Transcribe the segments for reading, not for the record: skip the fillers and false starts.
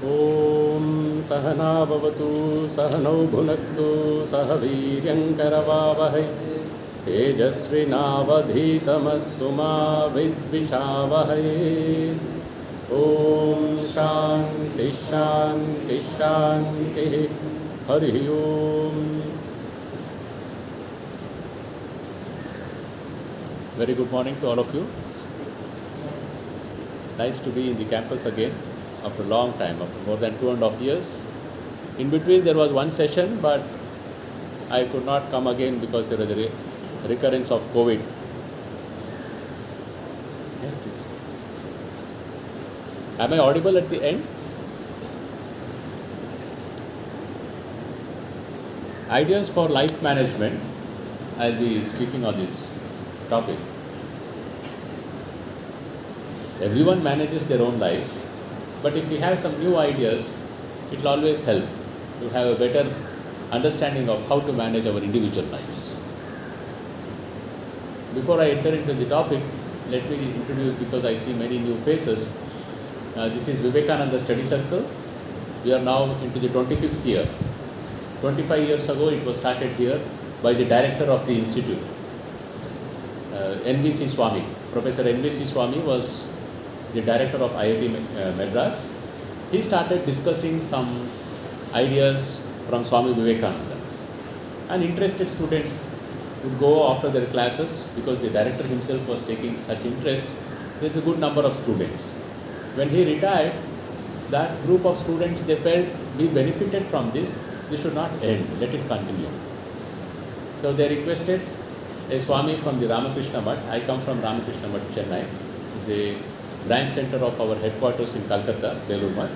ॐ सहना भवतु सहनौ भुनक्तु सह वीर्यङ्करवावहै तेजस्विनावधीतमस्तु मा विद्विषावहै। ॐ शान्ति शान्ति शान्तिः। हरिः ओम्। Very good morning to all of you. Nice to be in the campus again after a long time, after more than 2.5 years. In between there was one session, but I could not come again because there was a recurrence of COVID. Yeah, please. Am I audible at the end? Ideas for life management. I'll be speaking on this topic. Everyone manages their own lives, but if we have some new ideas, it will always help to have a better understanding of how to manage our individual lives. Before I enter into the topic, let me introduce, because I see many new faces. This is Vivekananda Study Circle. We are now into the 25th year. 25 years ago it was started here by the director of the institute, NVC Swami. Professor NVC Swami was the director of IIT Madras. He started discussing some ideas from Swami Vivekananda, and interested students would go after their classes because the director himself was taking such interest. There is a good number of students. When he retired, that group of students, they felt we benefited from this, this should not end, let it continue. So they requested a Swami from the Ramakrishna Mat. I come from Ramakrishna Mat, Chennai. It's a branch center of our headquarters in Calcutta, Belur Mat.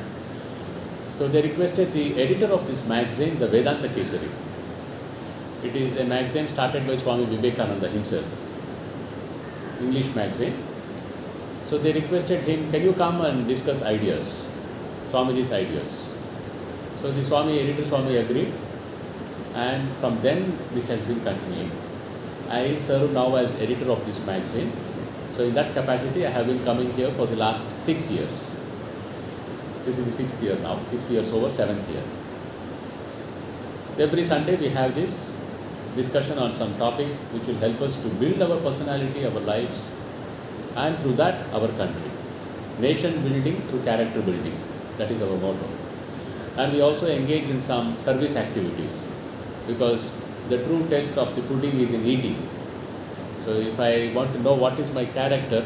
So they requested the editor of this magazine, the Vedanta Kesari. It is a magazine started by Swami Vivekananda himself, English magazine. So they requested him, can you come and discuss ideas, Swamiji's ideas. So the Swami, editor Swami agreed, and from then this has been continuing. I serve now as editor of this magazine. So in that capacity, I have been coming here for the last 6 years. This is the 6th year now, 6 years over, 7th year. Every Sunday we have this discussion on some topic which will help us to build our personality, our lives, and through that our country. Nation building through character building. That is our motto. And we also engage in some service activities, because the true test of the pudding is in eating. So if I want to know what is my character,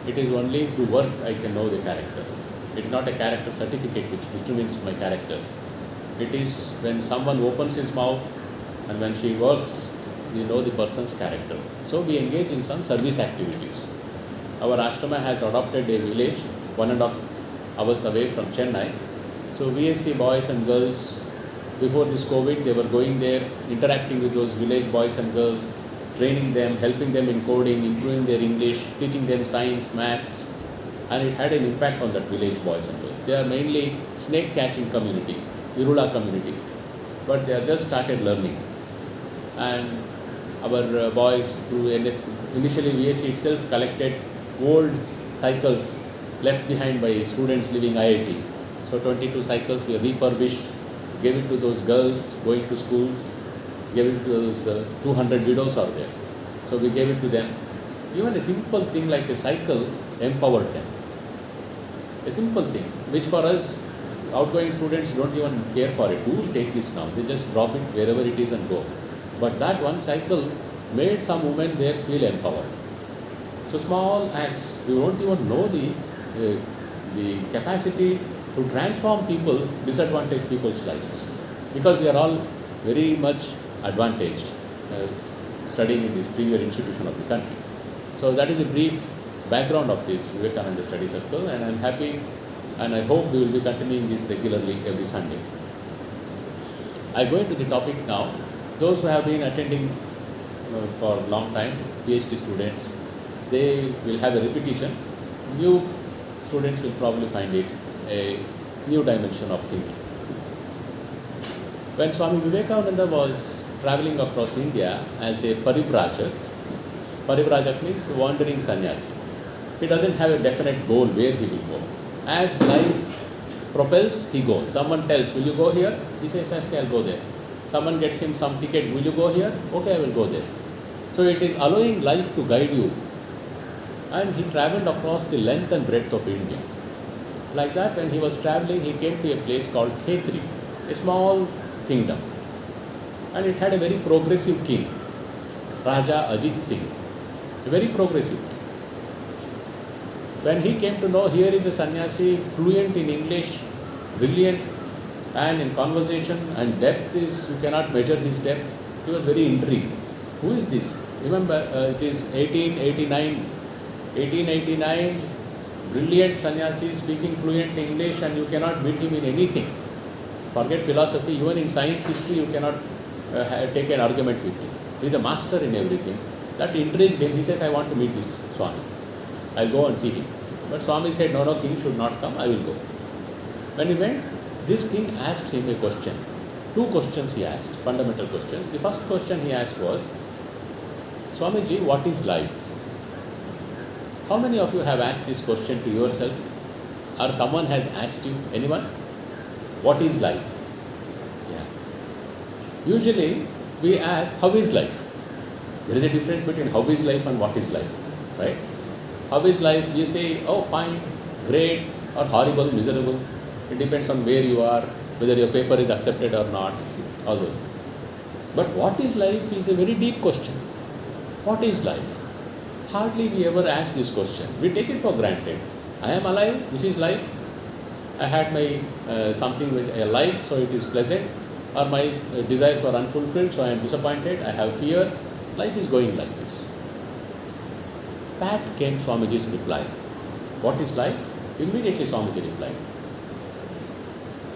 it is only through work I can know the character. It is not a character certificate which determines my character. It is when someone opens his mouth and when she works, we know the person's character. So we engage in some service activities. Our ashrama has adopted a village 1.5 hours away from Chennai. So VSC boys and girls, before this COVID, they were going there, interacting with those village boys and girls, training them, helping them in coding, improving their English, teaching them science, maths, and it had an impact on that village boys and girls. They are mainly snake catching community, Irula community, but they have just started learning. And our boys, through initially VSC itself collected old cycles left behind by students leaving IIT. So 22 cycles we refurbished, gave it to those girls going to schools, gave it to those 200 widows out there. So we gave it to them. Even a simple thing like a cycle empowered them. A simple thing, which for us, outgoing students don't even care for it. Who will take this now? They just drop it wherever it is and go. But that one cycle made some women there feel empowered. So small acts, we don't even know the capacity to transform people, disadvantaged people's lives. Because we are all very much advantaged studying in this premier institution of the country. So that is a brief background of this Vivekananda Study Circle, and I am happy and I hope we will be continuing this regularly every Sunday. I go into the topic now. Those who have been attending for a long time, PhD students, they will have a repetition. New students will probably find it a new dimension of thinking. When Swami Vivekananda was traveling across India as a parivrajak means wandering sannyasi. He doesn't have a definite goal where he will go. As life propels, he goes. Someone tells, will you go here? He says, okay, I'll go there. Someone gets him some ticket, will you go here? Okay, I will go there. So it is allowing life to guide you. And he travelled across the length and breadth of India. Like that, when he was travelling, he came to a place called Khetri, a small kingdom. And it had a very progressive king, Raja Ajit Singh, a very progressive king. When he came to know here is a sannyasi, fluent in English, brilliant, and in conversation, and depth is, you cannot measure his depth, he was very intrigued. Who is this? Remember, it is 1889, brilliant sannyasi speaking fluent English, and you cannot beat him in anything. Forget philosophy, even in science history you cannot take an argument with him. He is a master in everything. That intrigued him. He says, I want to meet this Swami. I'll go and see him. But Swami said, no, king should not come, I will go. When he went, this king asked him a question. Two questions he asked, fundamental questions. The first question he asked was, Swamiji, what is life? How many of you have asked this question to yourself? Or someone has asked you? Anyone? What is life? Yeah. Usually we ask, how is life? There is a difference between how is life and what is life, right? How is life? You say, oh fine, great, or horrible, miserable. It depends on where you are, whether your paper is accepted or not, all those things. But what is life is a very deep question. What is life? Hardly we ever ask this question. We take it for granted. I am alive, this is life. I had my something which I like, so it is pleasant. Or my desire for unfulfilled, so I am disappointed, I have fear. Life is going like this. Back came Swamiji's reply. What is life? Immediately Swamiji replied.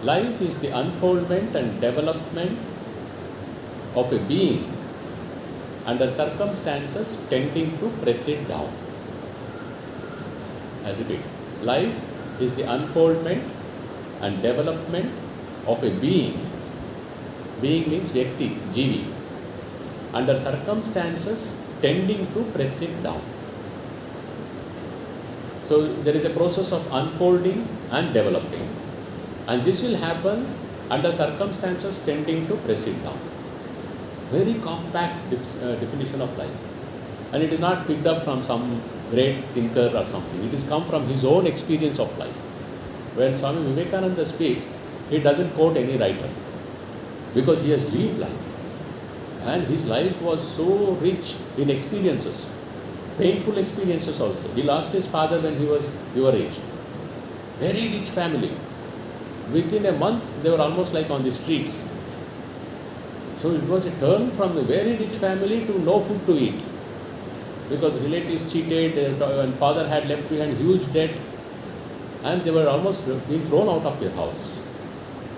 Life is the unfoldment and development of a being under circumstances tending to press it down. I repeat. Life is the unfoldment and development of a being. Being means Vyakti, Jivi. Under circumstances tending to press it down. So there is a process of unfolding and developing, and this will happen under circumstances tending to press it down. Very compact definition of life, and it is not picked up from some great thinker or something. It has come from his own experience of life. When Swami Vivekananda speaks, he doesn't quote any writer because he has lived life, and his life was so rich in experiences. Painful experiences also. He lost his father when he was your age. Very rich family. Within a month, they were almost like on the streets. So it was a turn from a very rich family to no food to eat. Because relatives cheated, and father had left behind huge debt, and they were almost being thrown out of their house.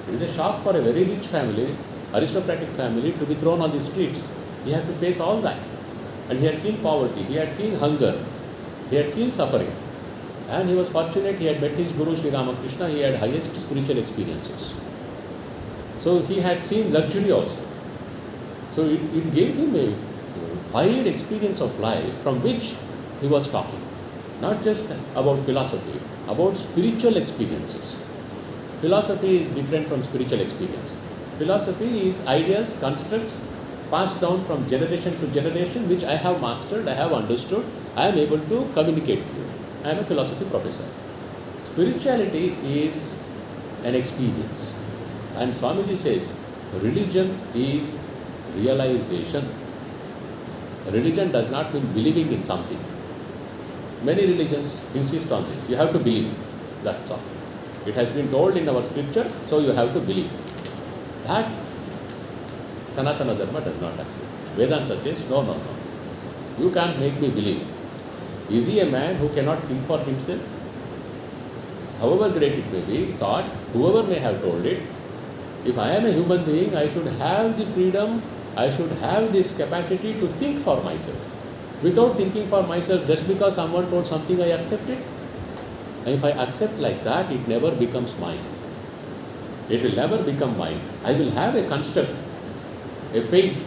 It is a shock for a very rich family, aristocratic family, to be thrown on the streets. He had to face all that. And he had seen poverty, he had seen hunger, he had seen suffering. And he was fortunate, he had met his Guru Sri Ramakrishna, he had highest spiritual experiences. So he had seen luxury also. So it gave him a wide experience of life from which he was talking. Not just about philosophy, about spiritual experiences. Philosophy is different from spiritual experience. Philosophy is ideas, constructs, passed down from generation to generation, which I have mastered, I have understood, I am able to communicate to you. I am a philosophy professor. Spirituality is an experience. And Swamiji says, religion is realization. Religion does not mean believing in something. Many religions insist on this. You have to believe. That's all. It has been told in our scripture, so you have to believe. That Sanatana Dharma does not accept. Vedanta says, no. You can't make me believe. Is he a man who cannot think for himself? However great it may be, thought, whoever may have told it, if I am a human being, I should have the freedom, I should have this capacity to think for myself. Without thinking for myself, just because someone told something, I accept it. And if I accept like that, it never becomes mine. It will never become mine. I will have a construct, a faith.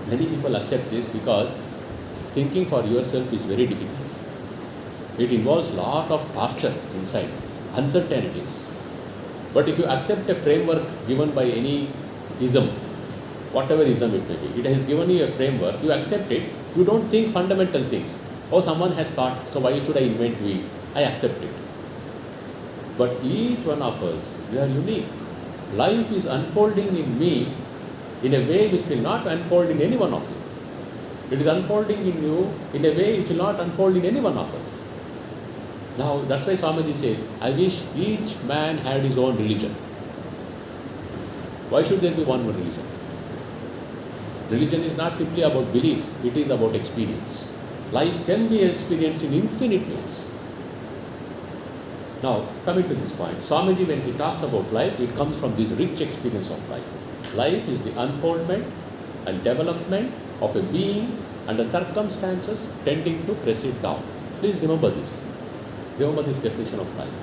Many people accept this because thinking for yourself is very difficult. It involves lot of torture inside, uncertainties. But if you accept a framework given by any ism, whatever ism it may be, it has given you a framework, you accept it, you don't think fundamental things. Oh, someone has thought, so why should I invent we? I accept it. But each one of us, we are unique. Life is unfolding in me in a way which will not unfold in any one of you. It is unfolding in you in a way which will not unfold in any one of us. Now, that's why Swamiji says, I wish each man had his own religion. Why should there be one religion? Religion is not simply about beliefs, it is about experience. Life can be experienced in infinite ways. Now, coming to this point, Swamiji, when he talks about life, it comes from this rich experience of life. Life is the unfoldment and development of a being under circumstances tending to press it down. Please remember this. Remember this definition of life.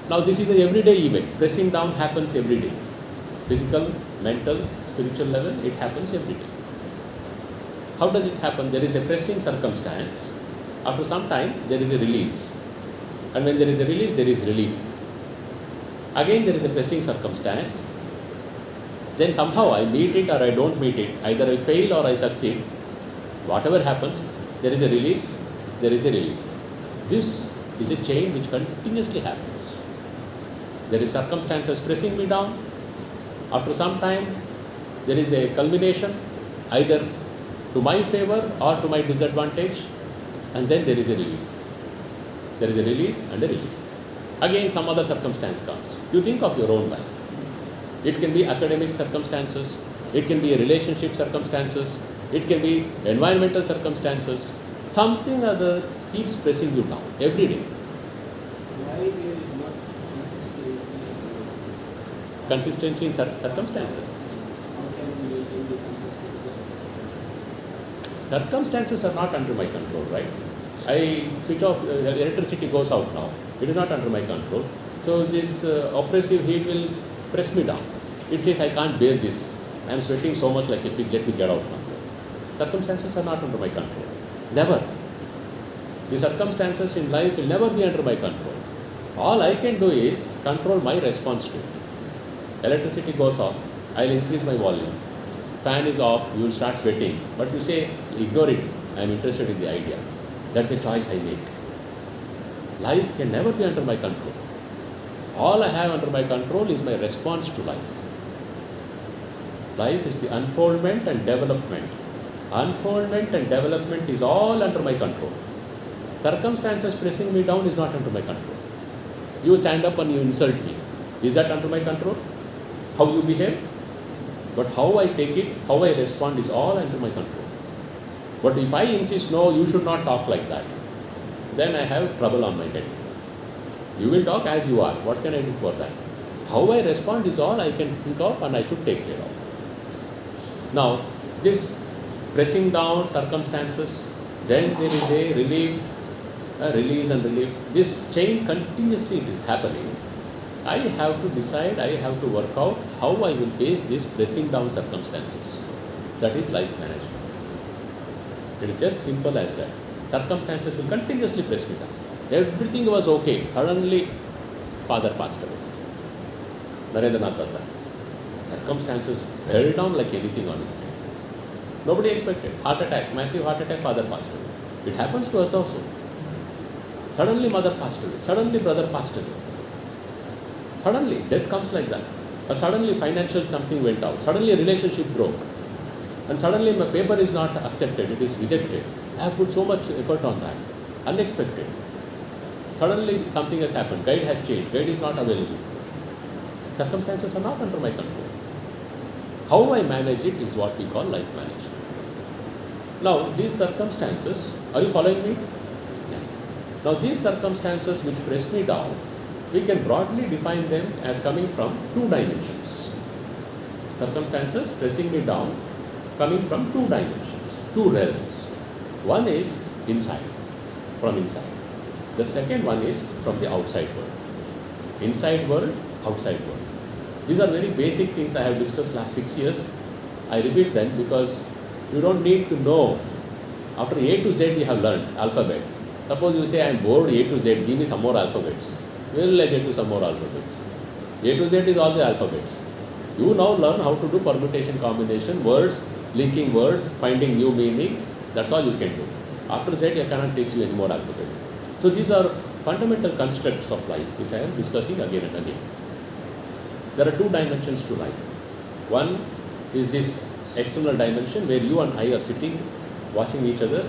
Now, this is an everyday event. Pressing down happens every day. Physical, mental, spiritual level, it happens every day. How does it happen? There is a pressing circumstance. After some time, there is a release. And when there is a release, there is relief. Again, there is a pressing circumstance. Then somehow I meet it or I don't meet it. Either I fail or I succeed. Whatever happens, there is a release, there is a relief. This is a chain which continuously happens. There is circumstances pressing me down. After some time, there is a culmination, either to my favor or to my disadvantage, and then there is a relief. There is a release and a relief. Again, some other circumstance comes. You think of your own life. It can be academic circumstances, it can be a relationship circumstances, it can be environmental circumstances. Something other keeps pressing you down every day. Why there is not consistency? Consistency in circumstances. How can we maintain the consistency? Circumstances are not under my control, right? I switch off, electricity goes out now. It is not under my control. So this oppressive heat will press me down. It says, I can't bear this. I am sweating so much like a pig, let me get out from here. Circumstances are not under my control. Never. The circumstances in life will never be under my control. All I can do is control my response to it. Electricity goes off, I will increase my volume. Fan is off, you will start sweating. But you say, ignore it, I am interested in the idea. That's a choice I make. Life can never be under my control. All I have under my control is my response to life. Life is the unfoldment and development. Unfoldment and development is all under my control. Circumstances pressing me down is not under my control. You stand up and you insult me. Is that under my control? How you behave? But how I take it, how I respond is all under my control. But if I insist, no, you should not talk like that, then I have trouble on my head. You will talk as you are. What can I do for that? How I respond is all I can think of and I should take care of. Now, this pressing down circumstances, then there is a relief, a release and relief. This chain continuously it is happening. I have to decide, I have to work out how I will face this pressing down circumstances. That is life management. It is just simple as that. Circumstances will continuously press me down. Everything was okay. Suddenly, father passed away. Narendranath Tata. Circumstances fell down like anything on his head. Nobody expected. Heart attack, massive heart attack, father passed away. It happens to us also. Suddenly mother passed away. Suddenly brother passed away. Suddenly death comes like that. Or suddenly financial something went out. Suddenly a relationship broke. And suddenly my paper is not accepted, it is rejected. I have put so much effort on that. Unexpected. Suddenly something has happened, guide has changed, guide is not available. Circumstances are not under my control. How I manage it is what we call life management. Now these circumstances, are you following me? Yeah. Now these circumstances which press me down, we can broadly define them as coming from two dimensions. Circumstances pressing me down coming from two dimensions, two realms. One is inside, from inside. The second one is from the outside world. Inside world, outside world. These are very basic things I have discussed last 6 years. I repeat them because you don't need to know. After A to Z you have learned alphabet. Suppose you say I am bored A to Z, give me some more alphabets. Where will I get to some more alphabets? A to Z is all the alphabets. You now learn how to do permutation combination, words, linking words, finding new meanings. That's all you can do. After Z, I cannot teach you any more alphabet. So these are fundamental constructs of life, which I am discussing again and again. There are two dimensions to life. One is this external dimension where you and I are sitting, watching each other,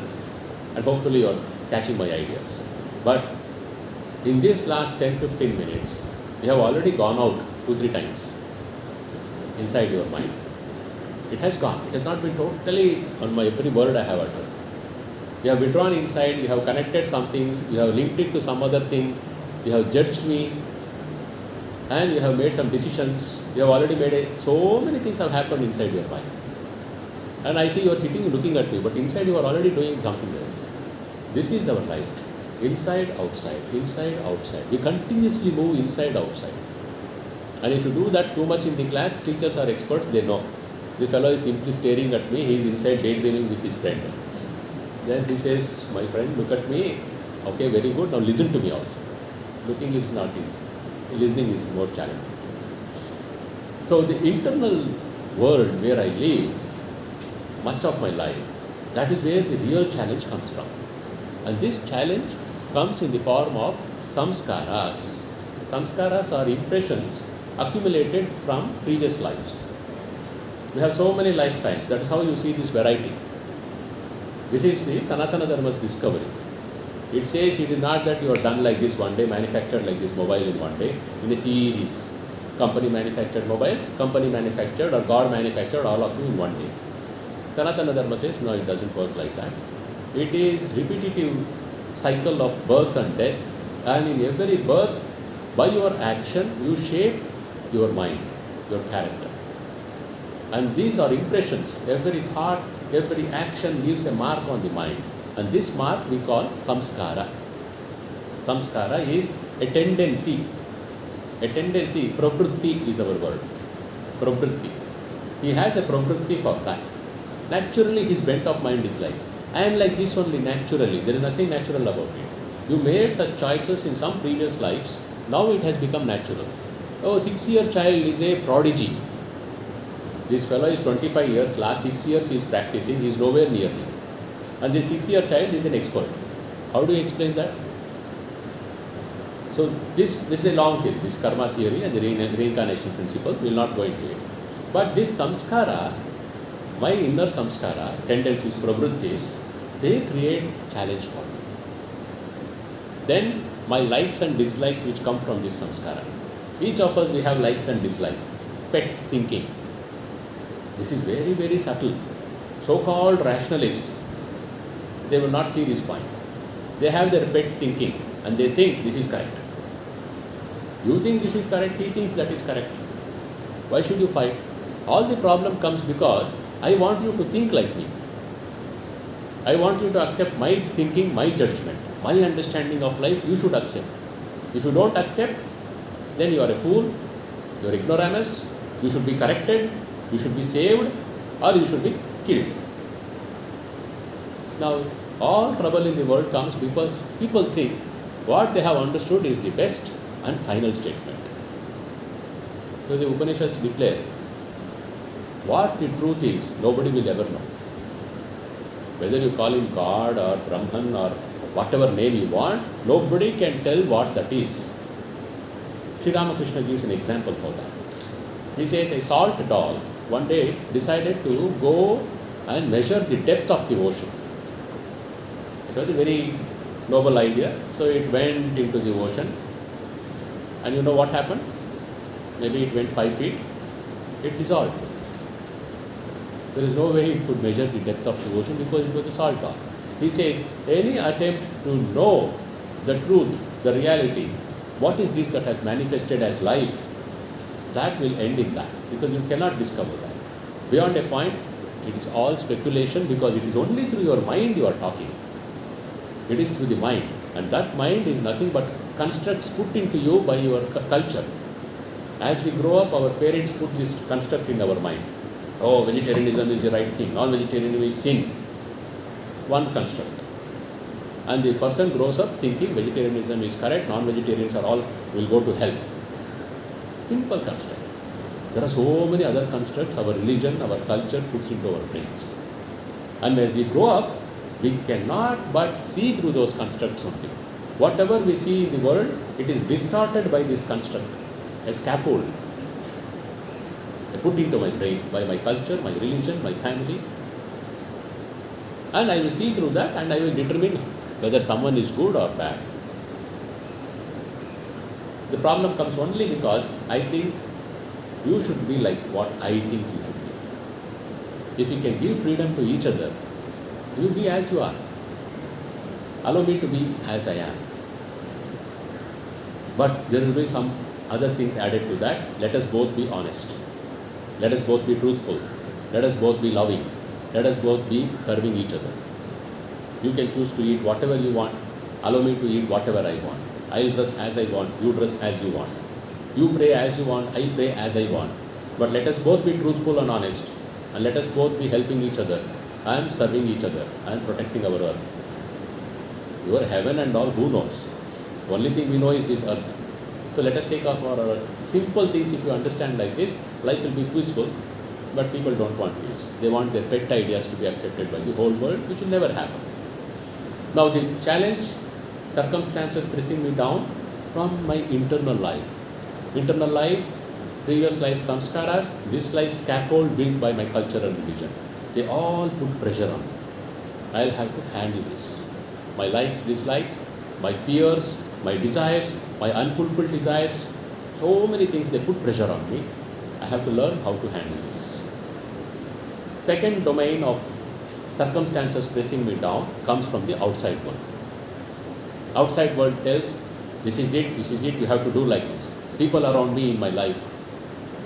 and hopefully you are catching my ideas. But in this last 10-15 minutes, we have already gone out 2-3 times inside your mind. It has gone. It has not been totally on my every word I have uttered. You have withdrawn inside, you have connected something, you have linked it to some other thing, you have judged me, and you have made some decisions. You have already made it. So many things have happened inside your mind. And I see you are sitting looking at me, but inside you are already doing something else. This is our life. Inside, outside, inside, outside. We continuously move inside, outside. And if you do that too much in the class, teachers are experts, they know. The fellow is simply staring at me, he is inside daydreaming with his friend. Then he says, my friend, look at me. Okay, very good, now listen to me also. Looking is not easy. Listening is more challenging. So the internal world where I live, much of my life, that is where the real challenge comes from. And this challenge comes in the form of samskaras. Samskaras are impressions accumulated from previous lives. We have so many lifetimes. That is how you see this variety. This is the Sanatana Dharma's discovery. It says it is not that you are done like this one day, manufactured like this mobile in one day, in a series. Company manufactured mobile, company manufactured, or God manufactured all of you in one day. Sanatana Dharma says, no, it doesn't work like that. It is repetitive cycle of birth and death, and in every birth, by your action, you shape your mind, your character. And these are impressions. Every thought, every action leaves a mark on the mind. And this mark we call samskara. Samskara is a tendency. A tendency, pravritti is our word. Pravritti. He has a pravritti for that. Naturally his bent of mind is like, I am like this only naturally. There is nothing natural about it. You made such choices in some previous lives. Now it has become natural. Oh, 6-year child is a prodigy. This fellow is 25 years, last 6 years he is practicing, he is nowhere near me. And this 6-year child is an expert. How do you explain that? So this is a long thing, this karma theory and the reincarnation principle, we will not go into it. But this samskara, my inner samskara, tendencies, pravrittis, they create challenge for me. Then my likes and dislikes which come from this samskara. Each of us, we have likes and dislikes. Pet thinking. This is very, very subtle. So-called rationalists, they will not see this point. They have their pet thinking and they think this is correct. You think this is correct, he thinks that is correct. Why should you fight? All the problem comes because I want you to think like me. I want you to accept my thinking, my judgment, my understanding of life, you should accept. If you don't accept, then you are a fool, you are ignoramus, you should be corrected, you should be saved, or you should be killed. Now, all trouble in the world comes because people think what they have understood is the best and final statement. So the Upanishads declare, what the truth is, nobody will ever know. Whether you call him God or Brahman or whatever name you want, nobody can tell what that is. Sri Ramakrishna gives an example for that. He says a salt doll one day decided to go and measure the depth of the ocean. It was a very noble idea, so it went into the ocean. And you know what happened? Maybe it went 5 feet, it dissolved. There is no way it could measure the depth of the ocean because it was a salt doll. He says, any attempt to know the truth, the reality, what is this that has manifested as life, that will end in that, because you cannot discover that. Beyond a point, it is all speculation because it is only through your mind you are talking. It is through the mind, and that mind is nothing but constructs put into you by your culture. As we grow up, our parents put this construct in our mind. Oh, vegetarianism is the right thing, non-vegetarianism is sin. One construct. And the person grows up thinking vegetarianism is correct, non-vegetarians are all will go to hell. Simple construct. There are so many other constructs our religion, our culture puts into our brains. And as we grow up, we cannot but see through those constructs only. Whatever we see in the world, it is distorted by this construct, a scaffold. I put into my brain by my culture, my religion, my family. And I will see through that and I will determine whether someone is good or bad. The problem comes only because I think you should be like what I think you should be. If you can give freedom to each other, you be as you are. Allow me to be as I am. But there will be some other things added to that. Let us both be honest. Let us both be truthful. Let us both be loving. Let us both be serving each other. You can choose to eat whatever you want. Allow me to eat whatever I want. I will dress as I want. You dress as you want. You pray as you want. I pray as I want. But let us both be truthful and honest. And let us both be helping each other and serving each other and protecting our earth. Your heaven and all, who knows? Only thing we know is this earth. So let us take off our earth. Simple things, if you understand like this, life will be peaceful. But people don't want peace. They want their pet ideas to be accepted by the whole world, which will never happen. Now the challenge, circumstances pressing me down from my internal life. Internal life, previous life samskaras, this life scaffold built by my culture and religion. They all put pressure on me. I'll have to handle this. My likes, dislikes, my fears, my desires, my unfulfilled desires, so many things, they put pressure on me. I have to learn how to handle this. Second domain of circumstances pressing me down comes from the outside world. Outside world tells, this is it, you have to do like this. People around me in my life,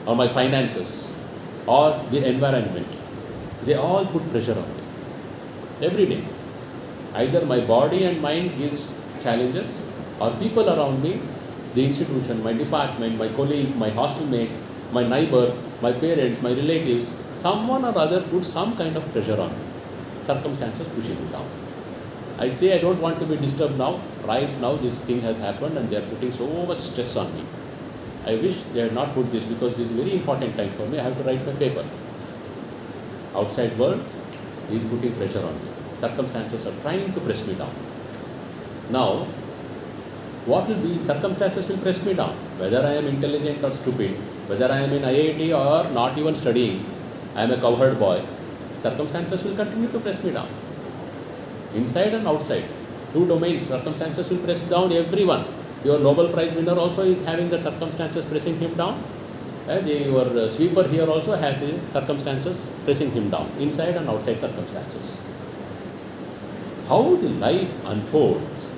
or my finances, or the environment, they all put pressure on me. Every day. Either my body and mind gives challenges, or people around me, the institution, my department, my colleague, my hostel mate, my neighbor, my parents, my relatives, someone or other puts some kind of pressure on me. Circumstances pushing me down. I say I don't want to be disturbed now. Right now this thing has happened and they are putting so much stress on me. I wish they had not put this because this is a very important time for me. I have to write my paper. Outside world is putting pressure on me. Circumstances are trying to press me down. Now, what will be, circumstances will press me down. Whether I am intelligent or stupid, whether I am in IIT or not even studying, I am a cowherd boy, circumstances will continue to press me down. Inside and outside, two domains, circumstances will press down everyone. Your Nobel Prize winner also is having the circumstances pressing him down. Your sweeper here also has circumstances pressing him down, inside and outside circumstances. How the life unfolds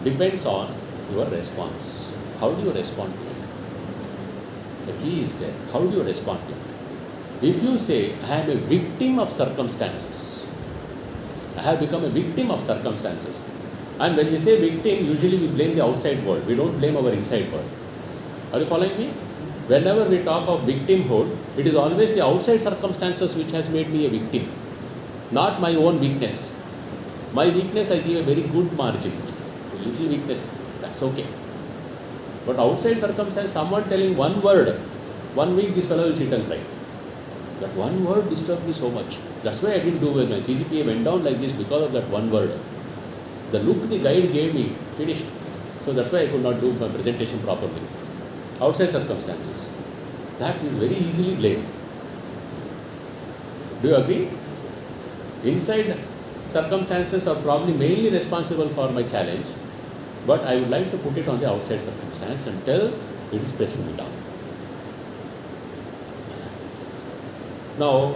depends on your response. How do you respond to it? The key is there. How do you respond to it? If you say, I am a victim of circumstances, I have become a victim of circumstances. And when we say victim, usually we blame the outside world. We don't blame our inside world. Are you following me? Whenever we talk of victimhood, it is always the outside circumstances which has made me a victim, not my own weakness. My weakness, I give a very good margin. A little weakness, that's okay. But outside circumstance, someone telling one word, 1 week this fellow will sit and cry. That one word disturbed me so much. That's why I didn't do well. My CGPA went down like this because of that one word. The look the guide gave me, finished. So that's why I could not do my presentation properly. Outside circumstances. That is very easily blamed. Do you agree? Inside circumstances are probably mainly responsible for my challenge, but I would like to put it on the outside circumstance until it is pressing me down. Now,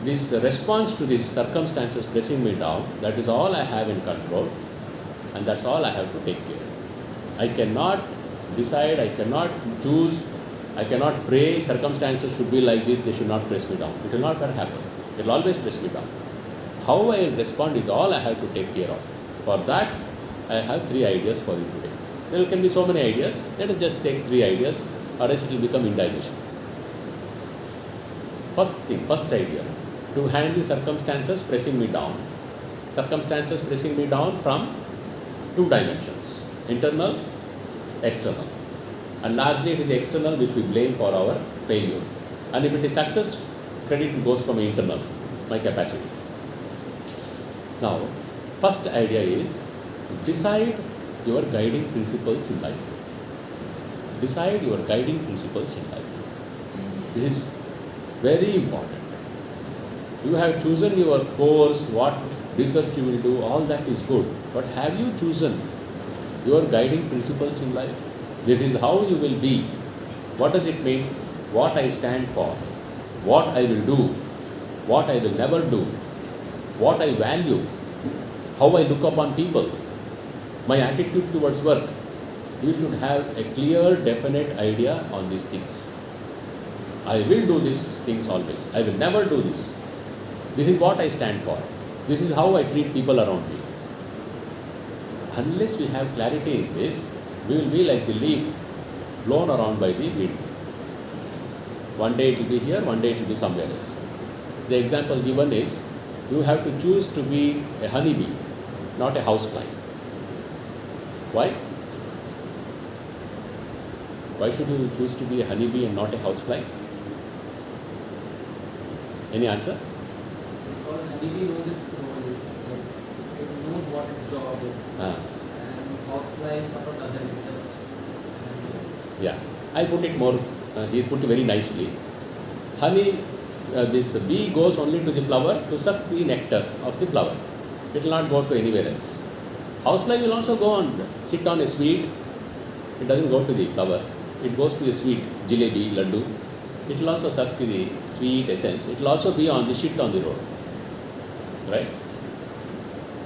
this response to these circumstances pressing me down, that is all I have in control, and that's all I have to take care of. I cannot decide, I cannot choose, I cannot pray circumstances should be like this, they should not press me down. It will not happen. It will always press me down. How I will respond is all I have to take care of. For that, I have 3 ideas for you today. There can be so many ideas. Let us just take 3 ideas, or else it will become indigestion. First idea, to handle circumstances pressing me down. circumstances pressing me down from two dimensions, internal, external. And largely it is the external which we blame for our failure. And if it is success, credit goes from internal, my capacity. Now, first idea is decide your guiding principles in life. Decide your guiding principles in life. This is very important. You have chosen your course, what research you will do, all that is good. But have you chosen your guiding principles in life? This is how you will be. What does it mean? What I stand for, what I will do, what I will never do, what I value, how I look upon people, my attitude towards work. You should have a clear, definite idea on these things. I will do these things always. I will never do this. This is what I stand for. This is how I treat people around me. Unless we have clarity in this, we will be like the leaf blown around by the wind. One day it will be here, one day it will be somewhere else. The example given is, you have to choose to be a honeybee, not a housefly. Why? Why should you choose to be a honeybee and not a housefly? Any answer? Because honeybee knows its role, it knows what its job is. And housefly sort of doesn't just. Yeah, I put it more, he's put it very nicely. Honey, this bee goes only to the flower to suck the nectar of the flower. It will not go to anywhere else. Housefly will also go and sit on a sweet. It doesn't go to the flower. It goes to a sweet, jalebi, laddu. It will also suck to the sweet essence. It will also be on the shit on the road. Right?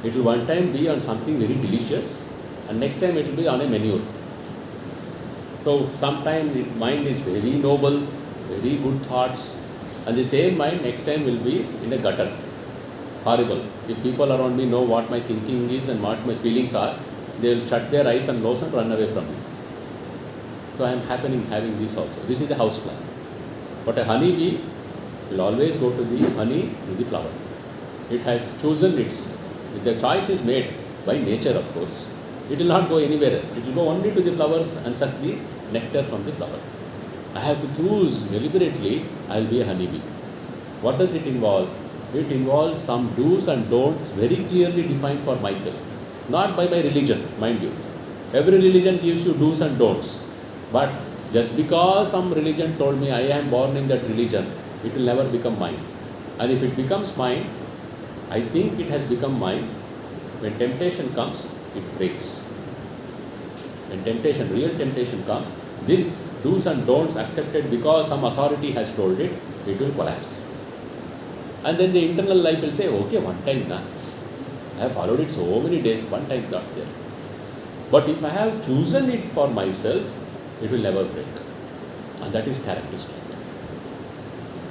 It will one time be on something very delicious, and next time it will be on a manure. So sometimes the mind is very noble, very good thoughts, and the same mind next time will be in a gutter. Horrible. If people around me know what my thinking is and what my feelings are, they will shut their eyes and nose and run away from me. So I am having this also. This is the housefly. But a honeybee will always go to the honey, to the flower. It has chosen its, the choice is made by nature, of course. It will not go anywhere else. It will go only to the flowers and suck the nectar from the flower. I have to choose deliberately, I will be a honeybee. What does it involve? It involves some do's and don'ts very clearly defined for myself. Not by my religion, mind you. Every religion gives you do's and don'ts. But just because some religion told me I am born in that religion, it will never become mine. And if it becomes mine, I think it has become mine. When temptation comes, it breaks. When temptation, real temptation comes, this do's and don'ts accepted because some authority has told it, it will collapse. And then the internal life will say, okay, one time na, I have followed it so many days, one time that's there. But if I have chosen it for myself, it will never break. And that is characteristic.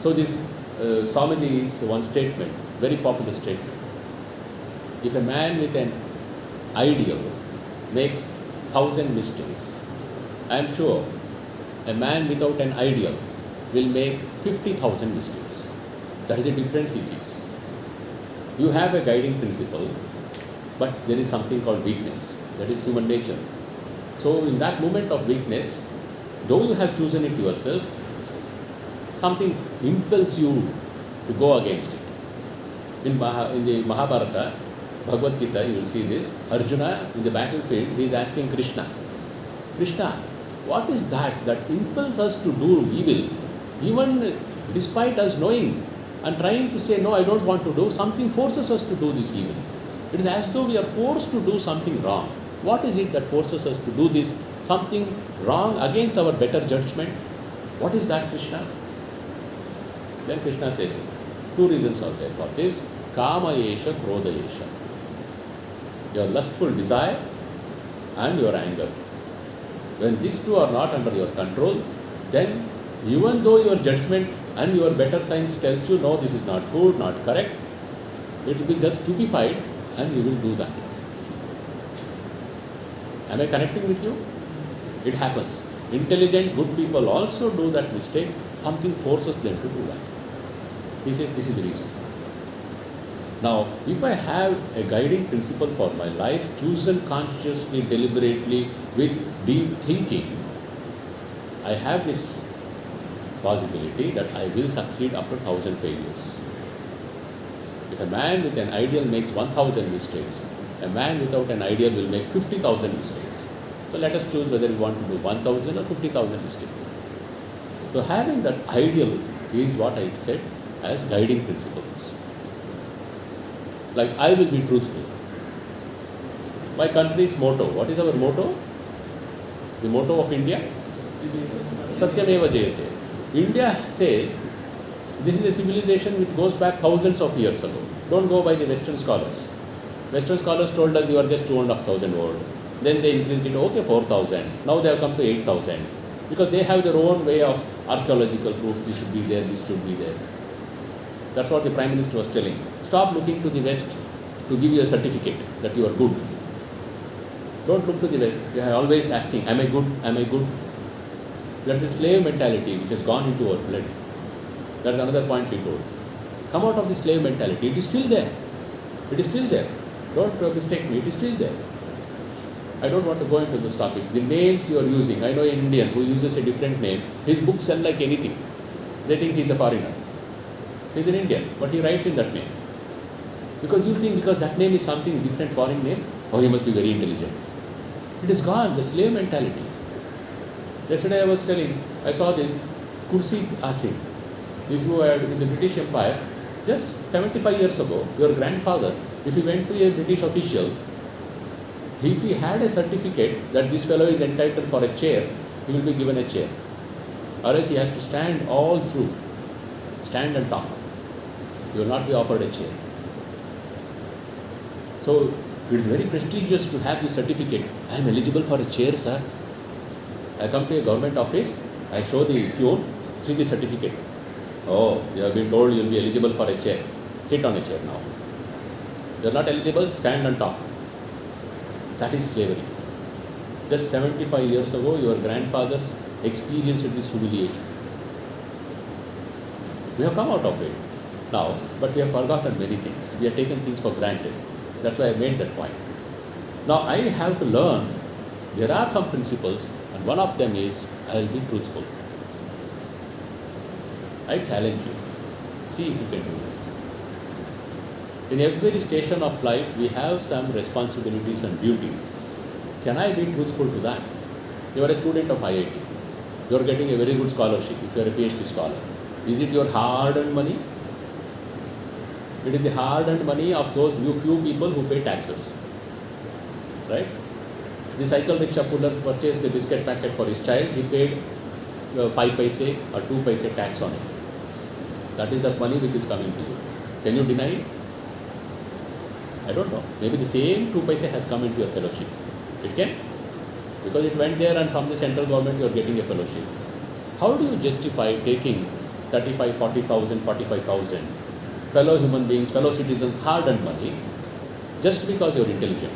So this Swamiji's one statement, very popular statement. If a man with an ideal makes 1,000 mistakes, I am sure a man without an ideal will make 50,000 mistakes. That is the difference he sees. You have a guiding principle, but there is something called weakness. That is human nature. So in that moment of weakness, though you have chosen it yourself, something impels you to go against it. In the Mahabharata, Bhagavad Gita, you will see this. Arjuna in the battlefield, he is asking Krishna, Krishna, what is that impels us to do evil? Even despite us knowing and trying to say, no, I don't want to do, something forces us to do this evil. It is as though we are forced to do something wrong. What is it that forces us to do this, something wrong against our better judgment? What is that, Krishna? Then Krishna says, two reasons are there for this. Kama yesha, krodha yesha. Your lustful desire and your anger. When these two are not under your control, then even though your judgment and your better science tells you, no, this is not good, not correct, it will be just stupefied and you will do that. Am I connecting with you? It happens. Intelligent, good people also do that mistake. Something forces them to do that. He says this is the reason. Now, if I have a guiding principle for my life, chosen consciously, deliberately, with deep thinking, I have this possibility that I will succeed after 1,000 failures. If a man with an ideal makes 1,000 mistakes, a man without an ideal will make 50,000 mistakes. So let us choose whether we want to do 1,000 or 50,000 mistakes. So having that ideal is what I said as guiding principles. Like, I will be truthful. My country's motto, what is our motto? The motto of India? Satyameva Jayate. India says this is a civilization which goes back thousands of years ago. Don't go by the Western scholars. Western scholars told us you are just 2,500 old. Then they increased it, okay, 4,000. Now they have come to 8,000. Because they have their own way of archaeological proof, this should be there, this should be there. That's what the Prime Minister was telling. Stop looking to the West to give you a certificate that you are good. Don't look to the West. You are always asking, am I good? Am I good? That's the slave mentality which has gone into our blood. That's another point we told. Come out of the slave mentality. It is still there. It is still there. Don't mistake me. It is still there. I don't want to go into those topics. The names you are using, I know an Indian who uses a different name. His books sell like anything. They think he is a foreigner. He is an Indian, but he writes in that name. Because you think because that name is something different, foreign name, oh, he must be very intelligent. It is gone, the slave mentality. Yesterday I was telling, I saw this kursi asking. If you were in the British Empire, just 75 years ago, your grandfather, if he went to a British official, if he had a certificate that this fellow is entitled for a chair, he will be given a chair. Or else he has to stand all through, stand and talk. He will not be offered a chair. So it is very prestigious to have this certificate. I am eligible for a chair, sir. I come to a government office, I show the queue, see the certificate. Oh, you have been told you will be eligible for a chair. Sit on a chair now. You are not eligible, stand and talk. That is slavery. Just 75 years ago, your grandfathers experienced this humiliation. We have come out of it now, but we have forgotten many things. We have taken things for granted. That's why I made that point. Now I have to learn, there are some principles, and one of them is, I will be truthful. I challenge you. See if you can do this. In every station of life, we have some responsibilities and duties. Can I be truthful to that? You are a student of IIT. You are getting a very good scholarship if you are a PhD scholar. Is it your hard-earned money? It is the hard-earned money of those few people who pay taxes. Right? The cycle rickshaw puller purchased a biscuit packet for his child. He paid 5 paise or 2 paise tax on it. That is the money which is coming to you. Can you deny it? I don't know. Maybe the same 2 paise has come into your fellowship. It can. Because it went there and from the central government you are getting a fellowship. How do you justify taking 35, 40,000, 45,000 fellow human beings, fellow citizens, hard-earned money just because you are intelligent?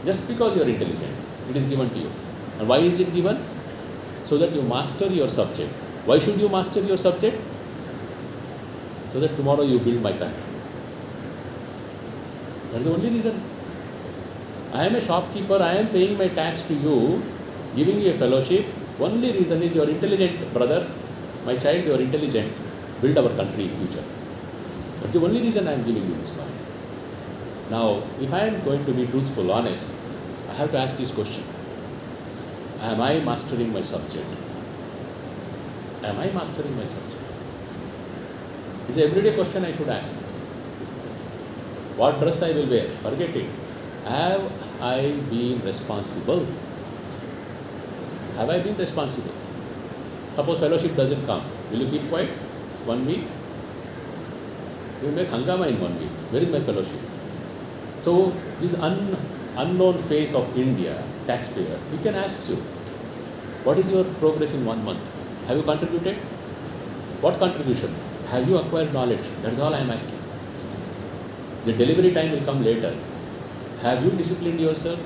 Just because you are intelligent, it is given to you. And why is it given? So that you master your subject. Why should you master your subject? So that tomorrow you build my country. That is the only reason. I am a shopkeeper, I am paying my tax to you, giving you a fellowship. Only reason is you are intelligent, brother. My child, you are intelligent. Build our country in future. That's the only reason I am giving you this one. Now, if I am going to be truthful, honest, I have to ask this question. Am I mastering my subject? Am I mastering my subject? It's an everyday question I should ask. What dress I will wear? Forget it. Have I been responsible? Have I been responsible? Suppose fellowship doesn't come. Will you keep quiet? 1 week? You will make hangama in 1 week. Where is my fellowship? So, this unknown face of India, taxpayer, he can ask you, what is your progress in 1 month? Have you contributed? What contribution? Have you acquired knowledge? That is all I am asking. The delivery time will come later. Have you disciplined yourself?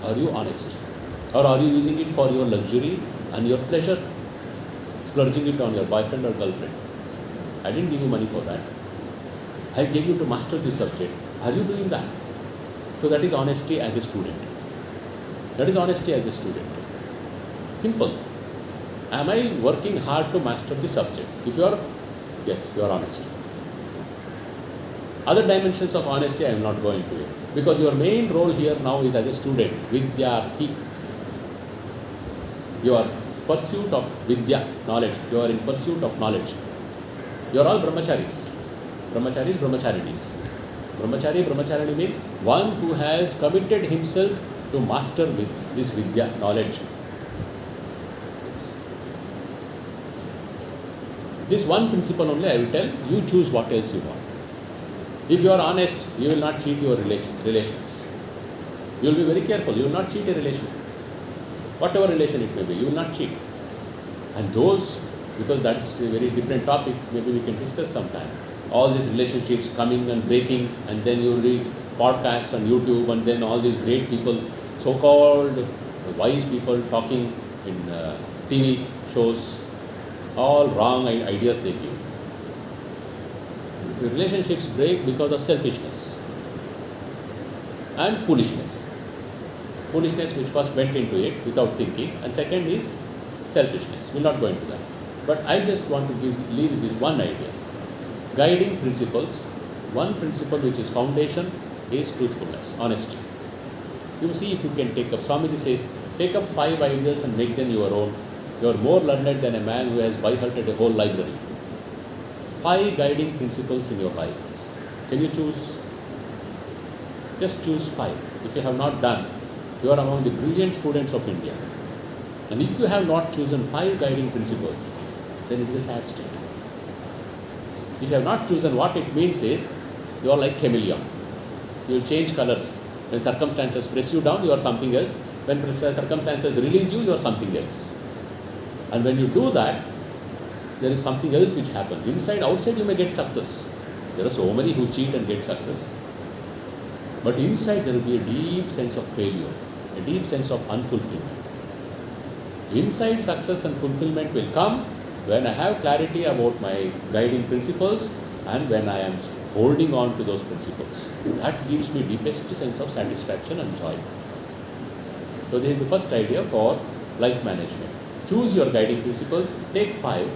Are you honest? Or are you using it for your luxury and your pleasure? Splurging it on your boyfriend or girlfriend. I didn't give you money for that. I gave you to master this subject. Are you doing that? So that is honesty as a student. That is honesty as a student. Simple. Am I working hard to master the subject? If you are, yes, you are honest. Other dimensions of honesty I am not going to it. Because your main role here now is as a student, Vidyarthi. Your pursuit of Vidya, knowledge. You are in pursuit of knowledge. You are all brahmacharis. Brahmacharis, brahmacharinis. Brahmachari, brahmacharini means one who has committed himself to master with this Vidya, knowledge. This one principle only I will tell, you choose what else you want. If you are honest, you will not cheat your relations. You will be very careful, you will not cheat a relation. Whatever relation it may be, you will not cheat. And those, because that's a very different topic, maybe we can discuss sometime. All these relationships coming and breaking, and then you read podcasts on YouTube, and then all these great people, so-called wise people talking in TV shows, all wrong ideas they give. The relationships break because of selfishness and foolishness. Foolishness which first went into it without thinking, and second is selfishness. We'll not go into that. But I just want to leave with this one idea. Guiding principles, one principle which is foundation is truthfulness, honesty. You see if you can take up, Swamiji says, take up 5 ideas and make them your own. You are more learned than a man who has by-hearted a whole library. 5 guiding principles in your life. Can you choose? Just choose 5. If you have not done, you are among the brilliant students of India. And if you have not chosen 5 guiding principles, then it is a sad state. If you have not chosen, what it means is, you are like chameleon. You will change colors. When circumstances press you down, you are something else. When circumstances release you, you are something else. And when you do that, there is something else which happens. Inside, outside you may get success. There are so many who cheat and get success. But inside there will be a deep sense of failure, a deep sense of unfulfillment. Inside success and fulfillment will come when I have clarity about my guiding principles and when I am holding on to those principles. That gives me deepest sense of satisfaction and joy. So this is the first idea for life management. Choose your guiding principles, take 5,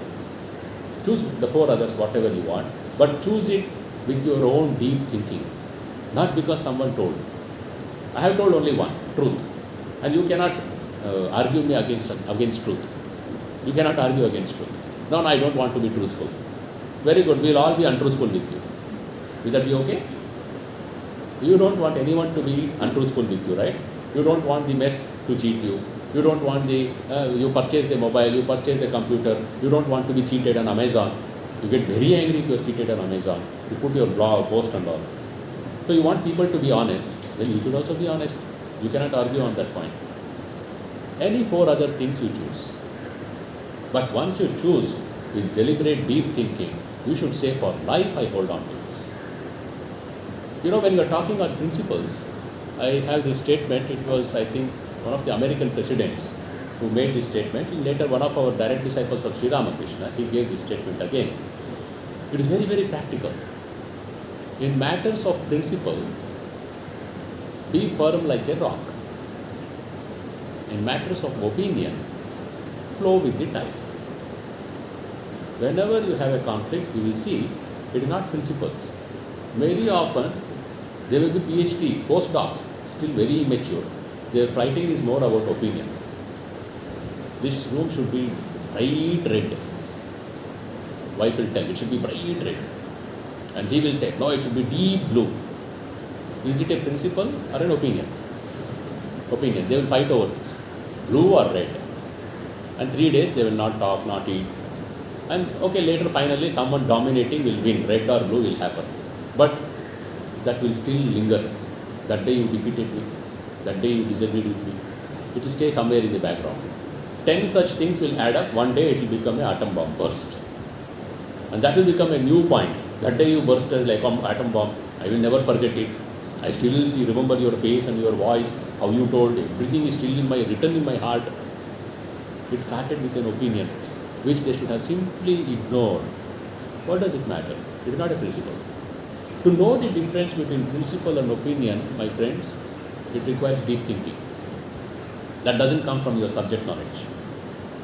choose the 4 others, whatever you want, but choose it with your own deep thinking, not because someone told. I have told only one, truth, and you cannot argue me against truth. You cannot argue against truth. No, I don't want to be truthful. Very good, we will all be untruthful with you. Will that be okay? You don't want anyone to be untruthful with you, right? You don't want the mess to cheat you. You don't want you purchase the mobile, you purchase the computer, you don't want to be cheated on Amazon. You get very angry if you are cheated on Amazon. You put your blog, post and all. So you want people to be honest, then you should also be honest. You cannot argue on that point. Any 4 other things you choose. But once you choose with deliberate deep thinking, you should say, for life I hold on to this. You know, when you are talking on principles, I have this statement. It was, I think, one of the American presidents who made this statement. Later, one of our direct disciples of Sri Ramakrishna, he gave this statement again. It is very, very practical. In matters of principle, be firm like a rock. In matters of opinion, flow with the tide. Whenever you have a conflict, you will see it is not principles. Very often, there will be PhD, postdocs, still very immature. Their fighting is more about opinion. This room should be bright red. Wife will tell, it should be bright red. And he will say, no, it should be deep blue. Is it a principle or an opinion? Opinion. They will fight over this. Blue or red. And 3 days they will not talk, not eat. And okay, later finally someone dominating will win. Red or blue will happen. But that will still linger. That day you defeated me. That day you disagreed with me. It will stay somewhere in the background. 10 such things will add up. One day it will become an atom bomb burst. And that will become a new point. That day you burst as like an atom bomb. I will never forget it. I still remember your face and your voice, how you told. Everything is still written in my heart. It started with an opinion, which they should have simply ignored. What does it matter? It is not a principle. To know the difference between principle and opinion, my friends, it requires deep thinking. That doesn't come from your subject knowledge.